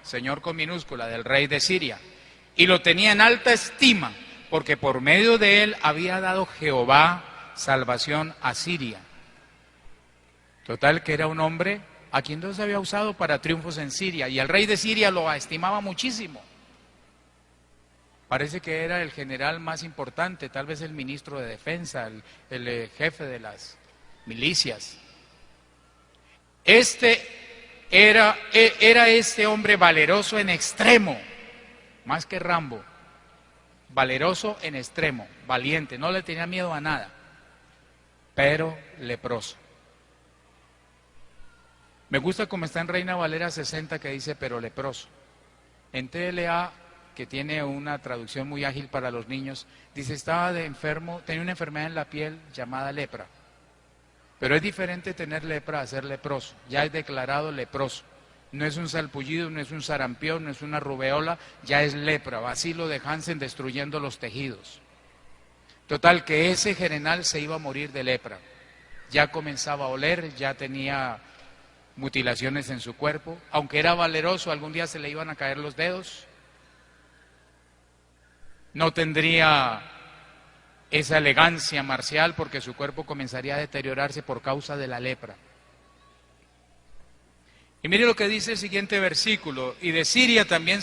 señor con minúscula, del rey de Siria, y lo tenía en alta estima, porque por medio de él había dado Jehová salvación a Siria. Total que era un hombre a quien Dios había usado para triunfos en Siria, y el rey de Siria lo estimaba muchísimo. Parece que era el general más importante, tal vez el ministro de defensa, el jefe de las milicias. Era este hombre valeroso en extremo, más que Rambo, valeroso en extremo, valiente, no le tenía miedo a nada, pero leproso. Me gusta como está en Reina Valera 60 que dice pero leproso. En TLA, que tiene una traducción muy ágil para los niños, dice estaba de enfermo, tenía una enfermedad en la piel llamada lepra. Pero es diferente tener lepra a ser leproso, ya es declarado leproso. No es un salpullido, no es un sarampión, no es una rubeola, ya es lepra, bacilo de Hansen destruyendo los tejidos. Total que ese general se iba a morir de lepra, ya comenzaba a oler, ya tenía mutilaciones en su cuerpo, aunque era valeroso, algún día se le iban a caer los dedos, no tendría esa elegancia marcial porque su cuerpo comenzaría a deteriorarse por causa de la lepra. Y mire lo que dice el siguiente versículo, y de Siria también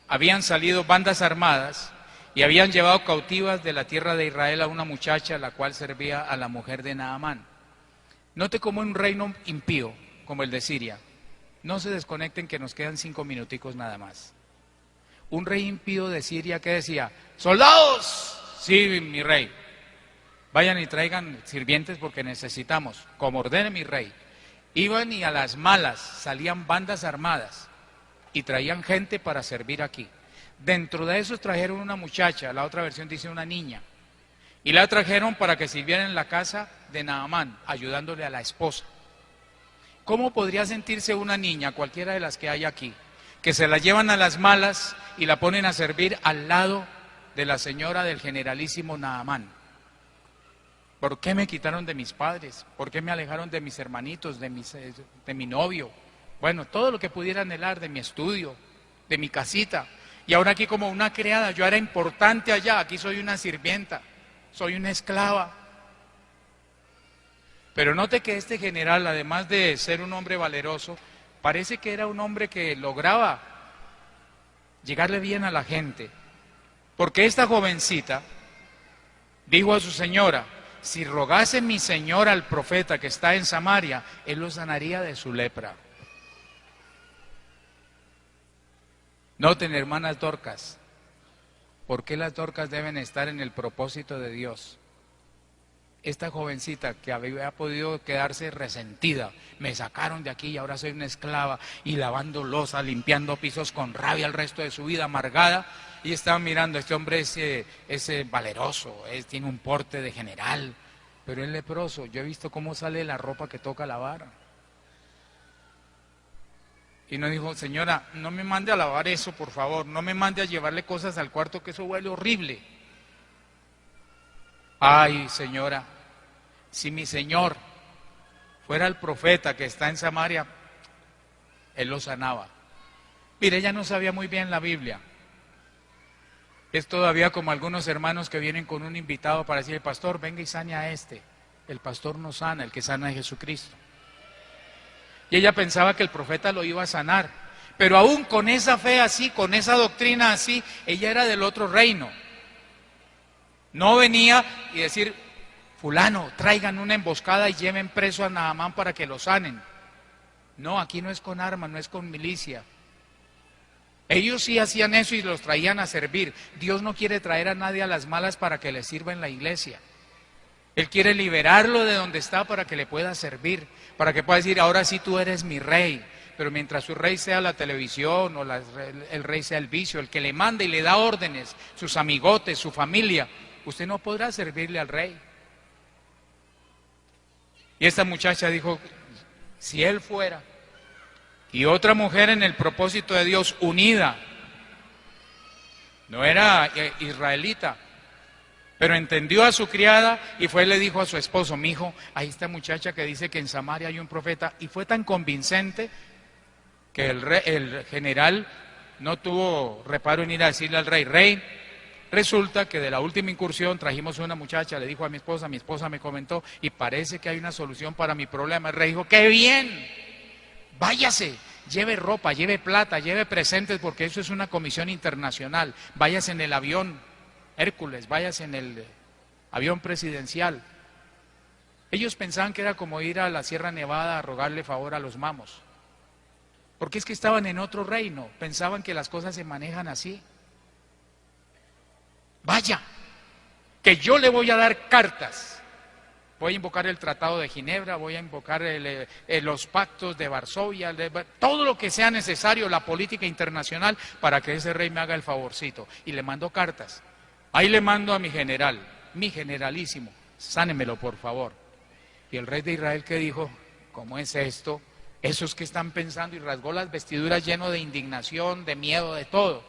habían salido bandas armadas y habían llevado cautivas de la tierra de Israel a una muchacha la cual servía a la mujer de Naamán. Note cómo en un reino impío como el de Siria, no se desconecten que nos quedan 5 minuticos nada más. Un rey impío de Siria que decía, ¡soldados! Sí, mi rey, vayan y traigan sirvientes porque necesitamos, como ordene mi rey. Iban y a las malas salían bandas armadas y traían gente para servir aquí. Dentro de esos trajeron una muchacha, la otra versión dice una niña, y la trajeron para que sirviera en la casa de Naamán, ayudándole a la esposa. ¿Cómo podría sentirse una niña, cualquiera de las que hay aquí, que se la llevan a las malas y la ponen a servir al lado de la señora del generalísimo Naamán? ¿Por qué me quitaron de mis padres? ¿Por qué me alejaron de mis hermanitos, de mi novio? Bueno, todo lo que pudiera anhelar, de mi estudio, de mi casita. Y ahora aquí como una criada, yo era importante allá, aquí soy una sirvienta, soy una esclava. Pero note que este general, además de ser un hombre valeroso, parece que era un hombre que lograba llegarle bien a la gente. Porque esta jovencita dijo a su señora, si rogase mi señor al profeta que está en Samaria, él lo sanaría de su lepra. Noten, hermanas Dorcas, ¿por qué las Dorcas deben estar en el propósito de Dios? Esta jovencita que había podido quedarse resentida, me sacaron de aquí y ahora soy una esclava, y lavando loza, limpiando pisos con rabia el resto de su vida, amargada, y estaba mirando, este hombre es valeroso, tiene un porte de general, pero es leproso. Yo he visto cómo sale la ropa que toca lavar. Y nos dijo, señora, no me mande a lavar eso, por favor, no me mande a llevarle cosas al cuarto, que eso huele horrible. Ay, señora, si mi señor fuera el profeta que está en Samaria, él lo sanaba. Mire, ella no sabía muy bien la Biblia. Es todavía como algunos hermanos que vienen con un invitado para decir, pastor, venga y sane a este. El pastor no sana, el que sana es Jesucristo. Y ella pensaba que el profeta lo iba a sanar. Pero aún con esa fe así, con esa doctrina así, ella era del otro reino. No venía y decir, fulano, traigan una emboscada y lleven preso a Naamán para que lo sanen. No, aquí no es con armas, no es con milicia. Ellos sí hacían eso y los traían a servir. Dios no quiere traer a nadie a las malas para que le sirva en la iglesia. Él quiere liberarlo de donde está para que le pueda servir, para que pueda decir, ahora sí tú eres mi rey. Pero mientras su rey sea la televisión o el rey sea el vicio, el que le manda y le da órdenes, sus amigotes, su familia, usted no podrá servirle al rey. Y esta muchacha dijo, si él fuera, y otra mujer en el propósito de Dios unida, no era israelita, pero entendió a su criada y fue y le dijo a su esposo, mi hijo, ahí está muchacha que dice que en Samaria hay un profeta, y fue tan convincente que el general no tuvo reparo en ir a decirle al rey, rey, resulta que de la última incursión trajimos una muchacha, le dijo a mi esposa me comentó, y parece que hay una solución para mi problema. El rey dijo, ¡qué bien! Váyase, lleve ropa, lleve plata, lleve presentes, porque eso es una comisión internacional. Váyase en el avión Hércules, váyase en el avión presidencial. Ellos pensaban que era como ir a la Sierra Nevada a rogarle favor a los mamos. Porque es que estaban en otro reino, pensaban que las cosas se manejan así. Vaya, que yo le voy a dar cartas. Voy a invocar el Tratado de Ginebra, voy a invocar los pactos de Varsovia, todo lo que sea necesario, la política internacional, para que ese rey me haga el favorcito. Y le mando cartas. Ahí le mando a mi general, mi generalísimo, sánemelo por favor. Y el rey de Israel que dijo, ¿cómo es esto? Esos que están pensando, y rasgó las vestiduras lleno de indignación, de miedo, de todo.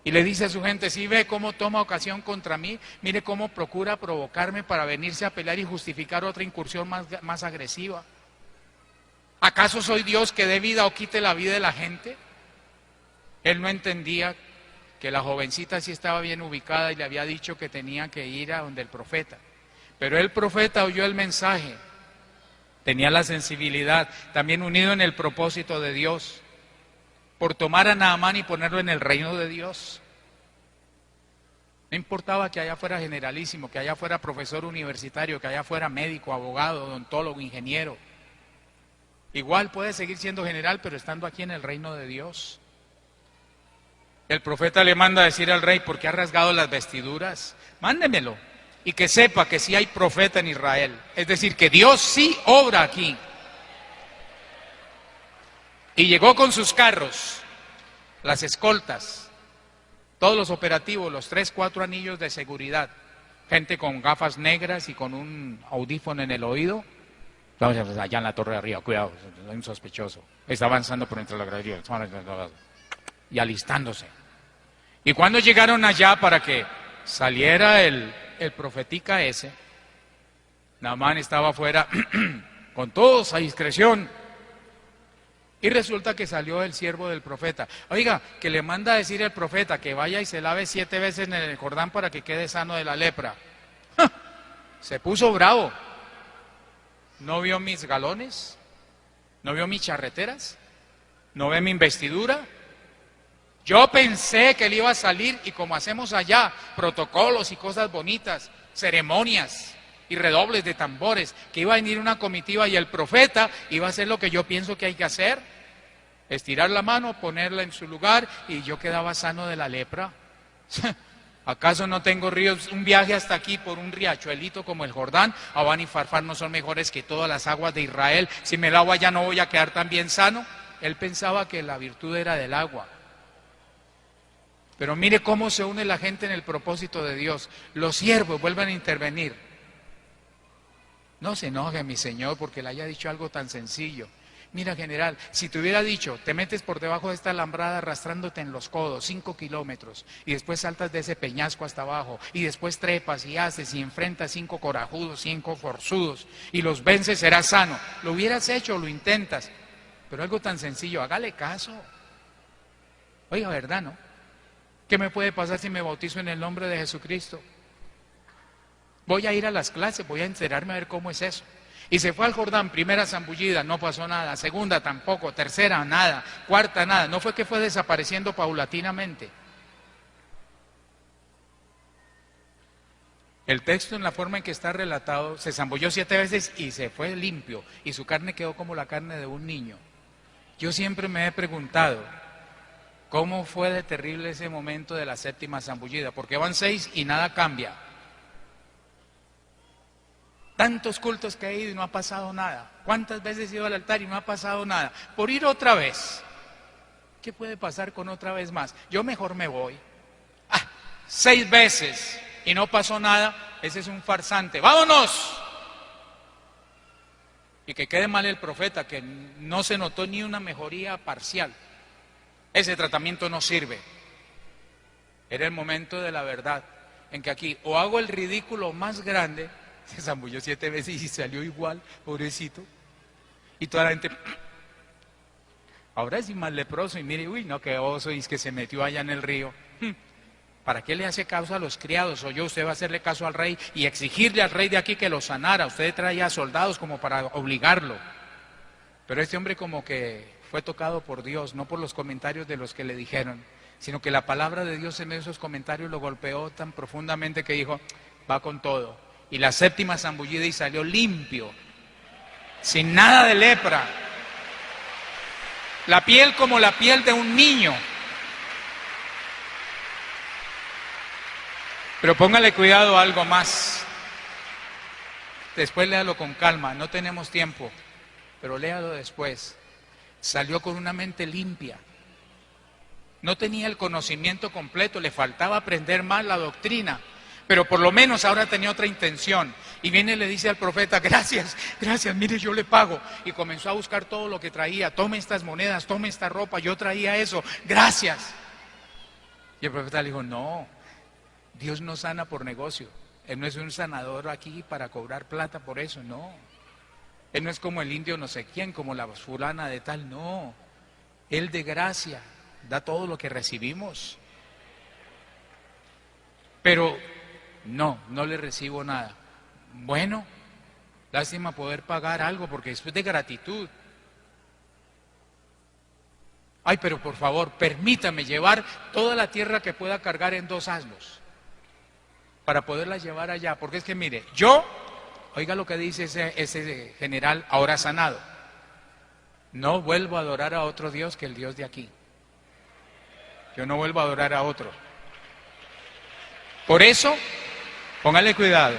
Y le dice a su gente, si ve cómo toma ocasión contra mí, mire cómo procura provocarme para venirse a pelear y justificar otra incursión más agresiva. ¿Acaso soy Dios que dé vida o quite la vida de la gente? Él no entendía que la jovencita sí estaba bien ubicada y le había dicho que tenía que ir a donde el profeta. Pero el profeta oyó el mensaje, tenía la sensibilidad, también unido en el propósito de Dios, por tomar a Naamán y ponerlo en el reino de Dios. No importaba que allá fuera generalísimo, que allá fuera profesor universitario, que allá fuera médico, abogado, odontólogo, ingeniero. Igual puede seguir siendo general, pero estando aquí en el reino de Dios. El profeta le manda a decir al rey, ¿por qué ha rasgado las vestiduras? Mándemelo. Y que sepa que sí hay profeta en Israel. Es decir, que Dios sí obra aquí. Y llegó con sus carros, las escoltas, todos los operativos, los 3, 4 anillos de seguridad, gente con gafas negras y con un audífono en el oído. Vamos allá en la torre de arriba, cuidado, hay un sospechoso. Está avanzando por entre la gradería y alistándose. Y cuando llegaron allá para que saliera el profetica ese, Naamán estaba afuera con toda esa discreción. Y resulta que salió el siervo del profeta. Oiga, que le manda a decir el profeta que vaya y se lave 7 veces en el Jordán para que quede sano de la lepra. ¡Ja! Se puso bravo. ¿No vio mis galones? ¿No vio mis charreteras? ¿No ve mi investidura? Yo pensé que él iba a salir y como hacemos allá, protocolos y cosas bonitas, ceremonias y redobles de tambores, que iba a venir una comitiva y el profeta iba a hacer lo que yo pienso que hay que hacer. Estirar la mano, ponerla en su lugar y yo quedaba sano de la lepra. ¿Acaso no tengo ríos? Un viaje hasta aquí por un riachuelito como el Jordán, Abán y Farfar no son mejores que todas las aguas de Israel. Si me lavo allá no voy a quedar tan bien sano. Él pensaba que la virtud era del agua. Pero mire cómo se une la gente en el propósito de Dios. Los siervos vuelven a intervenir. No se enoje, mi señor, porque le haya dicho algo tan sencillo. Mira, general, si te hubiera dicho, te metes por debajo de esta alambrada arrastrándote en los codos 5 kilómetros y después saltas de ese peñasco hasta abajo y después trepas y haces y enfrentas 5 corajudos, 5 forzudos y los vences, serás sano. Lo hubieras hecho, lo intentas, pero algo tan sencillo, hágale caso. Oiga, ¿verdad, no? ¿Qué me puede pasar si me bautizo en el nombre de Jesucristo? Voy a ir a las clases, voy a enterarme a ver cómo es eso. Y se fue al Jordán, primera zambullida, no pasó nada, segunda tampoco, tercera nada, cuarta nada, no fue que fue desapareciendo paulatinamente. El texto en la forma en que está relatado, se zambulló 7 veces y se fue limpio, y su carne quedó como la carne de un niño. Yo siempre me he preguntado, ¿cómo fue de terrible ese momento de la 7ª zambullida? Porque van 6 y nada cambia. Tantos cultos que he ido y no ha pasado nada. ¿Cuántas veces he ido al altar y no ha pasado nada? Por ir otra vez. ¿Qué puede pasar con otra vez más? Yo mejor me voy. 6 veces y no pasó nada, ese es un farsante. ¡Vámonos! Y que quede mal el profeta, que no se notó ni una mejoría parcial. Ese tratamiento no sirve. Era el momento de la verdad, en que aquí o hago el ridículo más grande, se zambulló 7 veces y salió igual, pobrecito, y toda la gente, ahora es más leproso, y mire, uy, no, qué oso, y es que se metió allá en el río. ¿Para qué le hace caso a los criados? O yo, usted va a hacerle caso al rey y exigirle al rey de aquí que lo sanara. Usted traía soldados como para obligarlo. Pero este hombre como que fue tocado por Dios, no por los comentarios de los que le dijeron, sino que la palabra de Dios en esos comentarios lo golpeó tan profundamente que dijo, va con todo. Y la 7ª zambullida y salió limpio, sin nada de lepra. La piel como la piel de un niño. Pero póngale cuidado a algo más. Después léalo con calma, no tenemos tiempo, pero léalo después. Salió con una mente limpia. No tenía el conocimiento completo, le faltaba aprender más la doctrina, pero por lo menos ahora tenía otra intención. Y viene y le dice al profeta, gracias, mire, yo le pago. Y comenzó a buscar todo lo que traía, tome estas monedas, tome esta ropa, yo traía eso, gracias. Y el profeta le dijo, no, Dios no sana por negocio. Él no es un sanador aquí para cobrar plata por eso, no. Él no es como el indio no sé quién, como la fulana de tal, no. Él de gracia da todo lo que recibimos. Pero no le recibo nada. Bueno, lástima poder pagar algo porque eso es de gratitud. Ay, pero por favor, permítame llevar toda la tierra que pueda cargar en 2 asnos para poderla llevar allá, porque es que mire, oiga lo que dice ese general ahora sanado, no vuelvo a adorar a otro Dios que el Dios de aquí. Yo no vuelvo a adorar a otro. Por eso, póngale cuidado.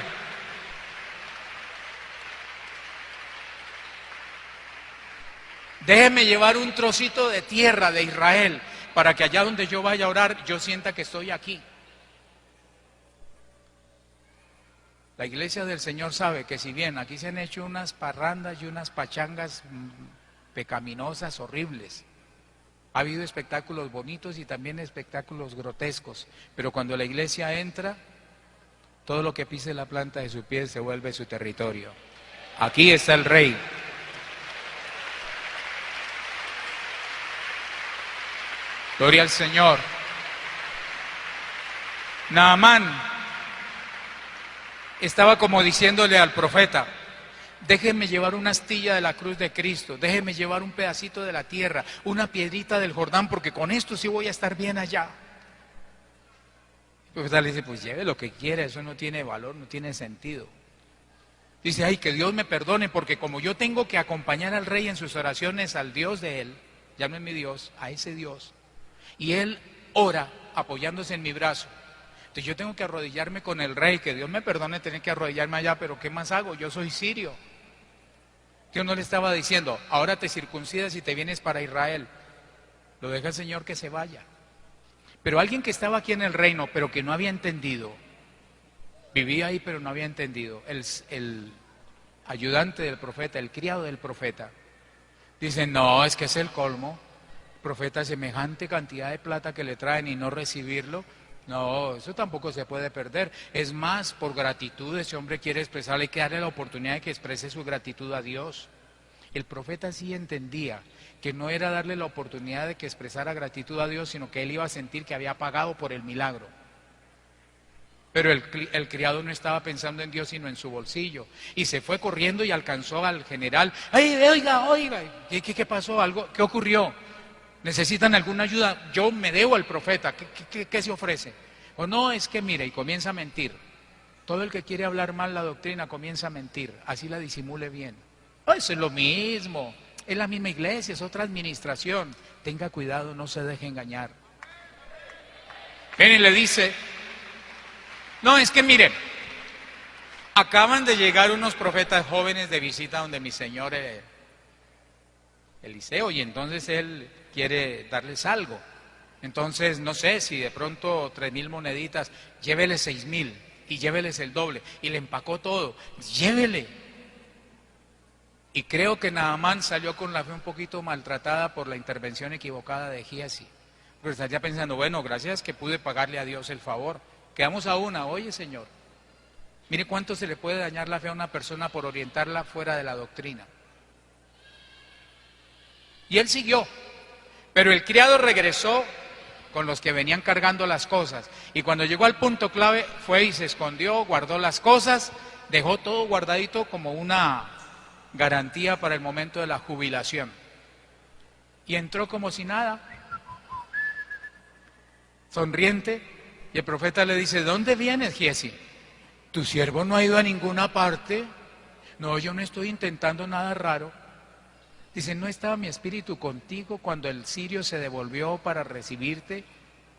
Déjeme llevar un trocito de tierra de Israel para que allá donde yo vaya a orar, yo sienta que estoy aquí. La iglesia del Señor sabe que si bien aquí se han hecho unas parrandas y unas pachangas pecaminosas, horribles, ha habido espectáculos bonitos y también espectáculos grotescos, pero cuando la iglesia entra, todo lo que pise la planta de su pie se vuelve su territorio. Aquí está el rey. Gloria al Señor. Naamán estaba como diciéndole al profeta, déjeme llevar una astilla de la cruz de Cristo, déjeme llevar un pedacito de la tierra, una piedrita del Jordán, porque con esto sí voy a estar bien allá. El profeta le dice, pues lleve lo que quiera, eso no tiene valor, no tiene sentido. Dice, ay, que Dios me perdone, porque como yo tengo que acompañar al rey en sus oraciones al Dios de él, ya no es mi Dios, a ese Dios, y él ora apoyándose en mi brazo. Entonces yo tengo que arrodillarme con el rey, que Dios me perdone tener que arrodillarme allá, pero ¿qué más hago? Yo soy sirio. Dios no le estaba diciendo, ahora te circuncidas y te vienes para Israel. Lo deja el Señor que se vaya. Pero alguien que estaba aquí en el reino, pero que no había entendido, vivía ahí pero no había entendido, el ayudante del profeta, el criado del profeta, dice, no, es que es el colmo, profeta, semejante cantidad de plata que le traen y no recibirlo. No, eso tampoco se puede perder. Es más, por gratitud ese hombre quiere expresarle, hay que darle la oportunidad de que exprese su gratitud a Dios. El profeta sí entendía que no era darle la oportunidad de que expresara gratitud a Dios, sino que él iba a sentir que había pagado por el milagro. Pero el criado no estaba pensando en Dios, sino en su bolsillo. Y se fue corriendo y alcanzó al general. ¡Ay, oiga! ¿Qué pasó? ¿Qué ocurrió? ¿Necesitan alguna ayuda? Yo me debo al profeta. ¿Qué se ofrece? O no, es que mire, y comienza a mentir. Todo el que quiere hablar mal la doctrina comienza a mentir. Así la disimule bien. Eso es lo mismo. Es la misma iglesia, es otra administración. Tenga cuidado, no se deje engañar. Ven y le dice, no, es que mire, Acaban de llegar unos profetas jóvenes de visita donde mi señor Eliseo, y entonces él quiere darles algo. Entonces, no sé si de pronto 3.000 moneditas, lléveles 6.000 y lléveles el doble. Y le empacó todo, llévele. Y creo que Naamán salió con la fe un poquito maltratada por la intervención equivocada de Giesi. Porque estaría pensando, bueno, gracias que pude pagarle a Dios el favor. Quedamos a una, oye Señor, mire cuánto se le puede dañar la fe a una persona por orientarla fuera de la doctrina. Y él siguió, pero el criado regresó con los que venían cargando las cosas. Y cuando llegó al punto clave, fue y se escondió, guardó las cosas, dejó todo guardadito como una garantía para el momento de la jubilación. Y entró como si nada, sonriente, y el profeta le dice, ¿dónde vienes, Giesi? ¿Tu siervo no ha ido a ninguna parte? No, yo no estoy intentando nada raro. Dice, ¿no estaba mi espíritu contigo cuando el sirio se devolvió para recibirte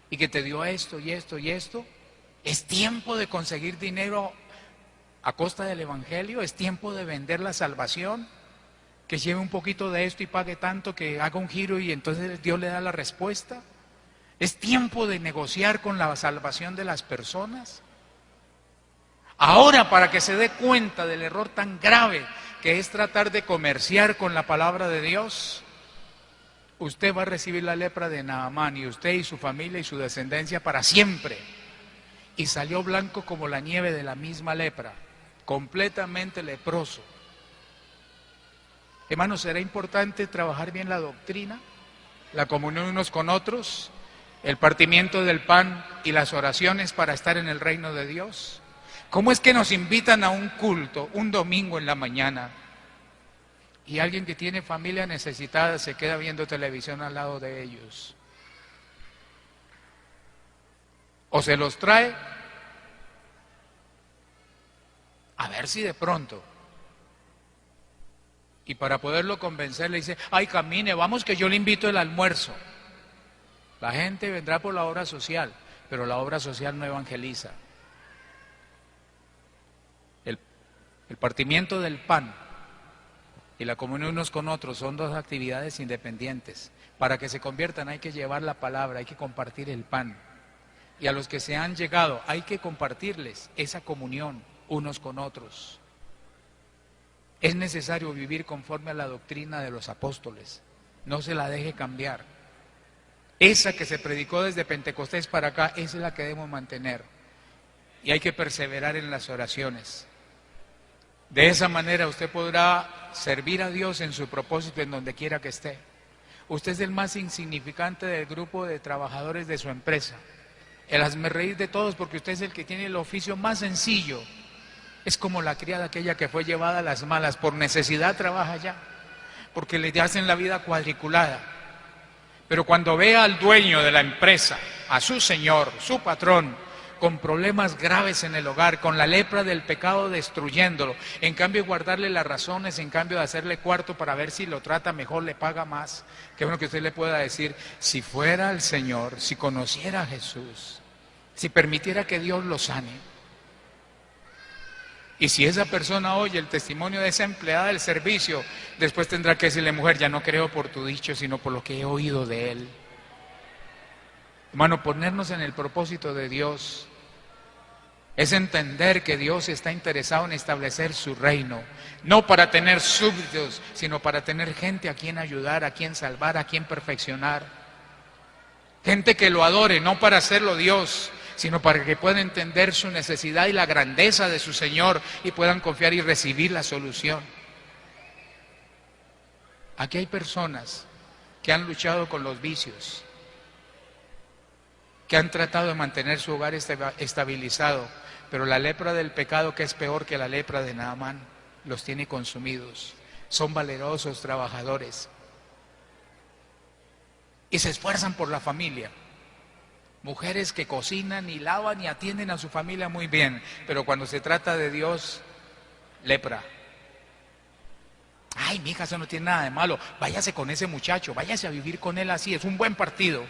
y que te dio esto y esto y esto? ¿Es tiempo de conseguir dinero a costa del evangelio? ¿Es tiempo de vender la salvación? Que lleve un poquito de esto y pague tanto, que haga un giro y entonces Dios le da la respuesta. ¿Es tiempo de negociar con la salvación de las personas? Ahora, para que se dé cuenta del error tan grave que es tratar de comerciar con la palabra de Dios, usted va a recibir la lepra de Naamán, y usted y su familia y su descendencia para siempre. Y salió blanco como la nieve de la misma lepra, completamente leproso. Hermanos, será importante trabajar bien la doctrina, la comunión unos con otros, el partimiento del pan y las oraciones para estar en el reino de Dios. ¿Cómo es que nos invitan a un culto un domingo en la mañana y alguien que tiene familia necesitada se queda viendo televisión al lado de ellos? O se los trae a ver si de pronto, y para poderlo convencer le dice, ay, camine, vamos que yo le invito el almuerzo. La gente vendrá por la obra social, pero la obra social no evangeliza. El partimiento del pan y la comunión unos con otros son dos actividades independientes. Para que se conviertan hay que llevar la palabra, hay que compartir el pan. Y a los que se han llegado hay que compartirles esa comunión unos con otros. Es necesario vivir conforme a la doctrina de los apóstoles. No se la deje cambiar. Esa que se predicó desde Pentecostés para acá, esa es la que debemos mantener. Y hay que perseverar en las oraciones. De esa manera usted podrá servir a Dios en su propósito en donde quiera que esté. Usted es el más insignificante del grupo de trabajadores de su empresa. El hazmerreír de todos porque usted es el que tiene el oficio más sencillo. Es como la criada aquella que fue llevada a las malas. Por necesidad trabaja allá, porque le hacen la vida cuadriculada. Pero cuando ve al dueño de la empresa, a su señor, su patrón, con problemas graves en el hogar, con la lepra del pecado destruyéndolo, en cambio de guardarle las razones, en cambio de hacerle cuarto para ver si lo trata mejor, le paga más, qué bueno que usted le pueda decir, si fuera el Señor, si conociera a Jesús, si permitiera que Dios lo sane. Y si esa persona oye el testimonio de esa empleada del servicio, después tendrá que decirle, mujer, ya no creo por tu dicho, sino por lo que he oído de él. Hermano, ponernos en el propósito de Dios es entender que Dios está interesado en establecer su reino, no para tener súbditos, sino para tener gente a quien ayudar, a quien salvar, a quien perfeccionar. Gente que lo adore, no para hacerlo Dios, sino para que puedan entender su necesidad y la grandeza de su Señor y puedan confiar y recibir la solución. Aquí hay personas que han luchado con los vicios, que han tratado de mantener su hogar estabilizado, pero la lepra del pecado, que es peor que la lepra de Naamán, los tiene consumidos. Son valerosos trabajadores y se esfuerzan por la familia. Mujeres que cocinan y lavan y atienden a su familia muy bien, pero cuando se trata de Dios, lepra. Ay, mija, eso no tiene nada de malo, váyase con ese muchacho, váyase a vivir con él así, es un buen partido.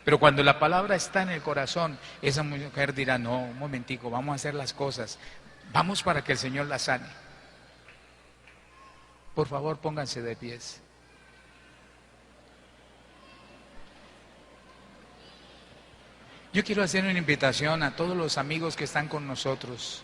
Pero cuando la palabra está en el corazón, esa mujer dirá, no, un momentico, vamos a hacer las cosas. Vamos para que el Señor la sane. Por favor, pónganse de pies. Yo quiero hacer una invitación a todos los amigos que están con nosotros.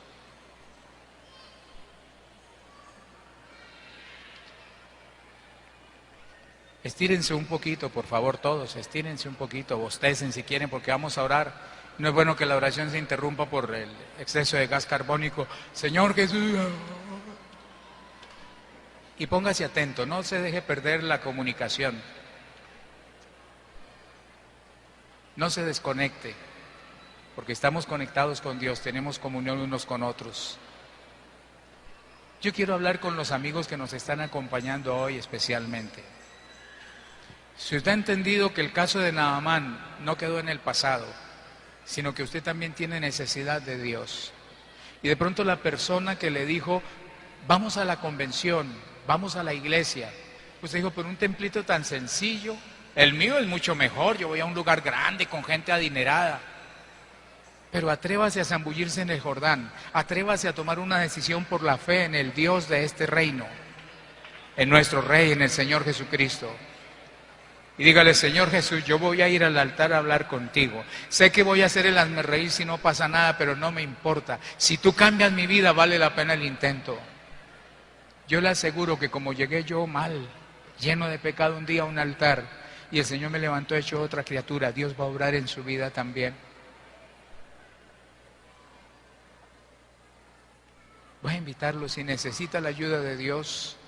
Estírense un poquito, por favor, todos, estírense un poquito, bostecen si quieren, porque vamos a orar. No es bueno que la oración se interrumpa por el exceso de gas carbónico. Señor Jesús. Y póngase atento, no se deje perder la comunicación. No se desconecte, porque estamos conectados con Dios, tenemos comunión unos con otros. Yo quiero hablar con los amigos que nos están acompañando hoy especialmente. Si usted ha entendido que el caso de Naamán no quedó en el pasado, sino que usted también tiene necesidad de Dios, y de pronto la persona que le dijo, vamos a la convención, vamos a la iglesia, usted dijo, pero un templito tan sencillo, el mío es mucho mejor, yo voy a un lugar grande con gente adinerada. Pero atrévase a zambullirse en el Jordán, atrévase a tomar una decisión por la fe en el Dios de este reino, en nuestro Rey, en el Señor Jesucristo. Y dígale, Señor Jesús, yo voy a ir al altar a hablar contigo. Sé que voy a hacer el hazmerreír si no pasa nada, pero no me importa. Si tú cambias mi vida, vale la pena el intento. Yo le aseguro que como llegué yo mal, lleno de pecado un día a un altar, y el Señor me levantó hecho otra criatura, Dios va a obrar en su vida también. Voy a invitarlo, si necesita la ayuda de Dios,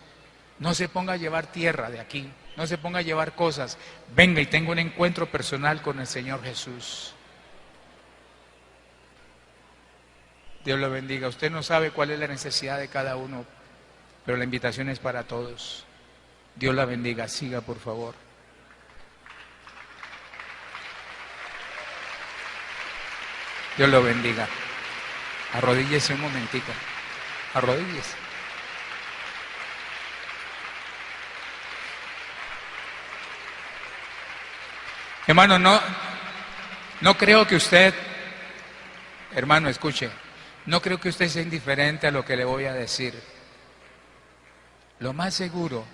no se ponga a llevar tierra de aquí, no se ponga a llevar cosas. Venga y tenga un encuentro personal con el Señor Jesús. Dios lo bendiga. Usted no sabe cuál es la necesidad de cada uno, pero la invitación es para todos. Dios la bendiga. Siga, por favor. Dios lo bendiga. Arrodíllese un momentito. Arrodíllese. Hermano, no creo que usted, hermano, escuche, no creo que usted sea indiferente a lo que le voy a decir. Lo más seguro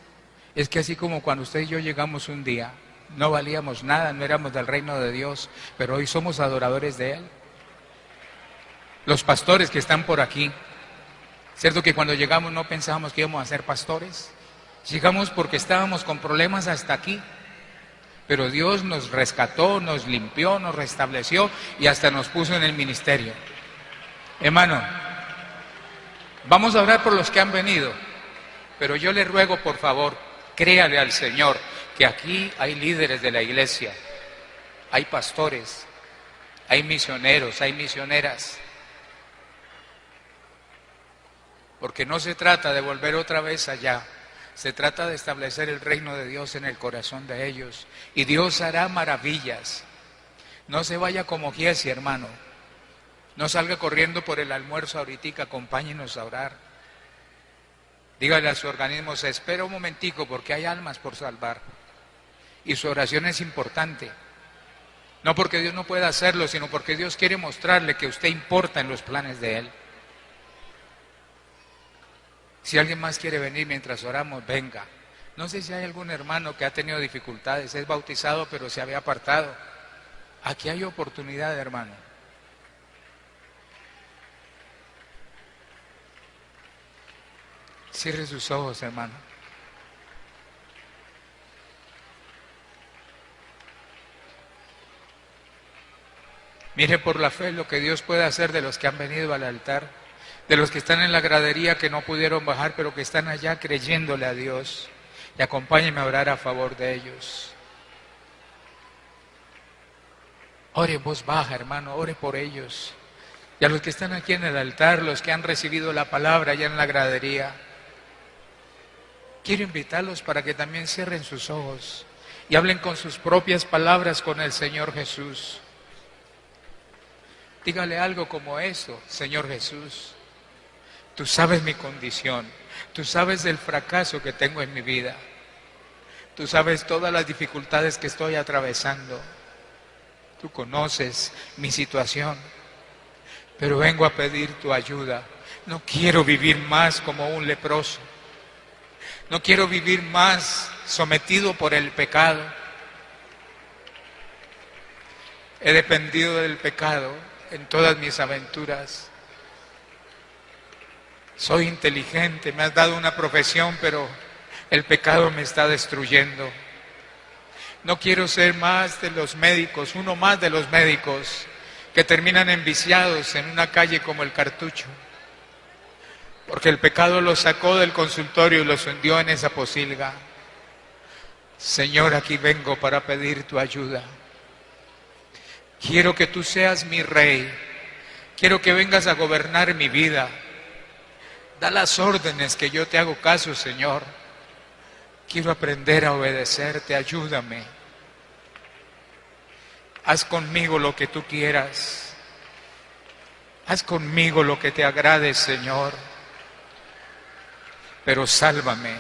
es que así como cuando usted y yo llegamos un día, no valíamos nada, no éramos del reino de Dios, pero hoy somos adoradores de Él. Los pastores que están por aquí, ¿cierto que cuando llegamos no pensábamos que íbamos a ser pastores? Llegamos porque estábamos con problemas hasta aquí. Pero Dios nos rescató, nos limpió, nos restableció y hasta nos puso en el ministerio. Hermano, vamos a orar por los que han venido, pero yo le ruego, por favor, créale al Señor que aquí hay líderes de la iglesia, hay pastores, hay misioneros, hay misioneras. Porque no se trata de volver otra vez allá. Se trata de establecer el reino de Dios en el corazón de ellos. Y Dios hará maravillas. No se vaya como Giesi, hermano. No salga corriendo por el almuerzo ahorita, acompáñenos a orar. Dígale a su organismo, se espera un momentico porque hay almas por salvar. Y su oración es importante. No porque Dios no pueda hacerlo, sino porque Dios quiere mostrarle que usted importa en los planes de Él. Si alguien más quiere venir mientras oramos, venga. No sé si hay algún hermano que ha tenido dificultades, es bautizado pero se había apartado. Aquí hay oportunidad, hermano. Cierre sus ojos, hermano. Mire por la fe lo que Dios puede hacer de los que han venido al altar. De los que están en la gradería que no pudieron bajar, pero que están allá creyéndole a Dios. Y acompáñenme a orar a favor de ellos. Ore en voz baja, hermano, ore por ellos. Y a los que están aquí en el altar, los que han recibido la palabra allá en la gradería. Quiero invitarlos para que también cierren sus ojos y hablen con sus propias palabras con el Señor Jesús. Dígale algo como eso, Señor Jesús. Tú sabes mi condición, tú sabes del fracaso que tengo en mi vida, tú sabes todas las dificultades que estoy atravesando, tú conoces mi situación, pero vengo a pedir tu ayuda, No quiero vivir más como un leproso. No quiero vivir más sometido por el pecado. He dependido del pecado en todas mis aventuras. Soy inteligente, me has dado una profesión, pero el pecado me está destruyendo. No quiero ser más de los médicos, uno más de los médicos que terminan enviciados en una calle como el Cartucho, porque el pecado los sacó del consultorio y los hundió en esa pocilga. Señor, aquí vengo para pedir tu ayuda. Quiero que tú seas mi rey. Quiero que vengas a gobernar mi vida. Da las órdenes que yo te hago caso, Señor. Quiero aprender a obedecerte, ayúdame. Haz conmigo lo que tú quieras. Haz conmigo lo que te agrade, Señor. Pero sálvame.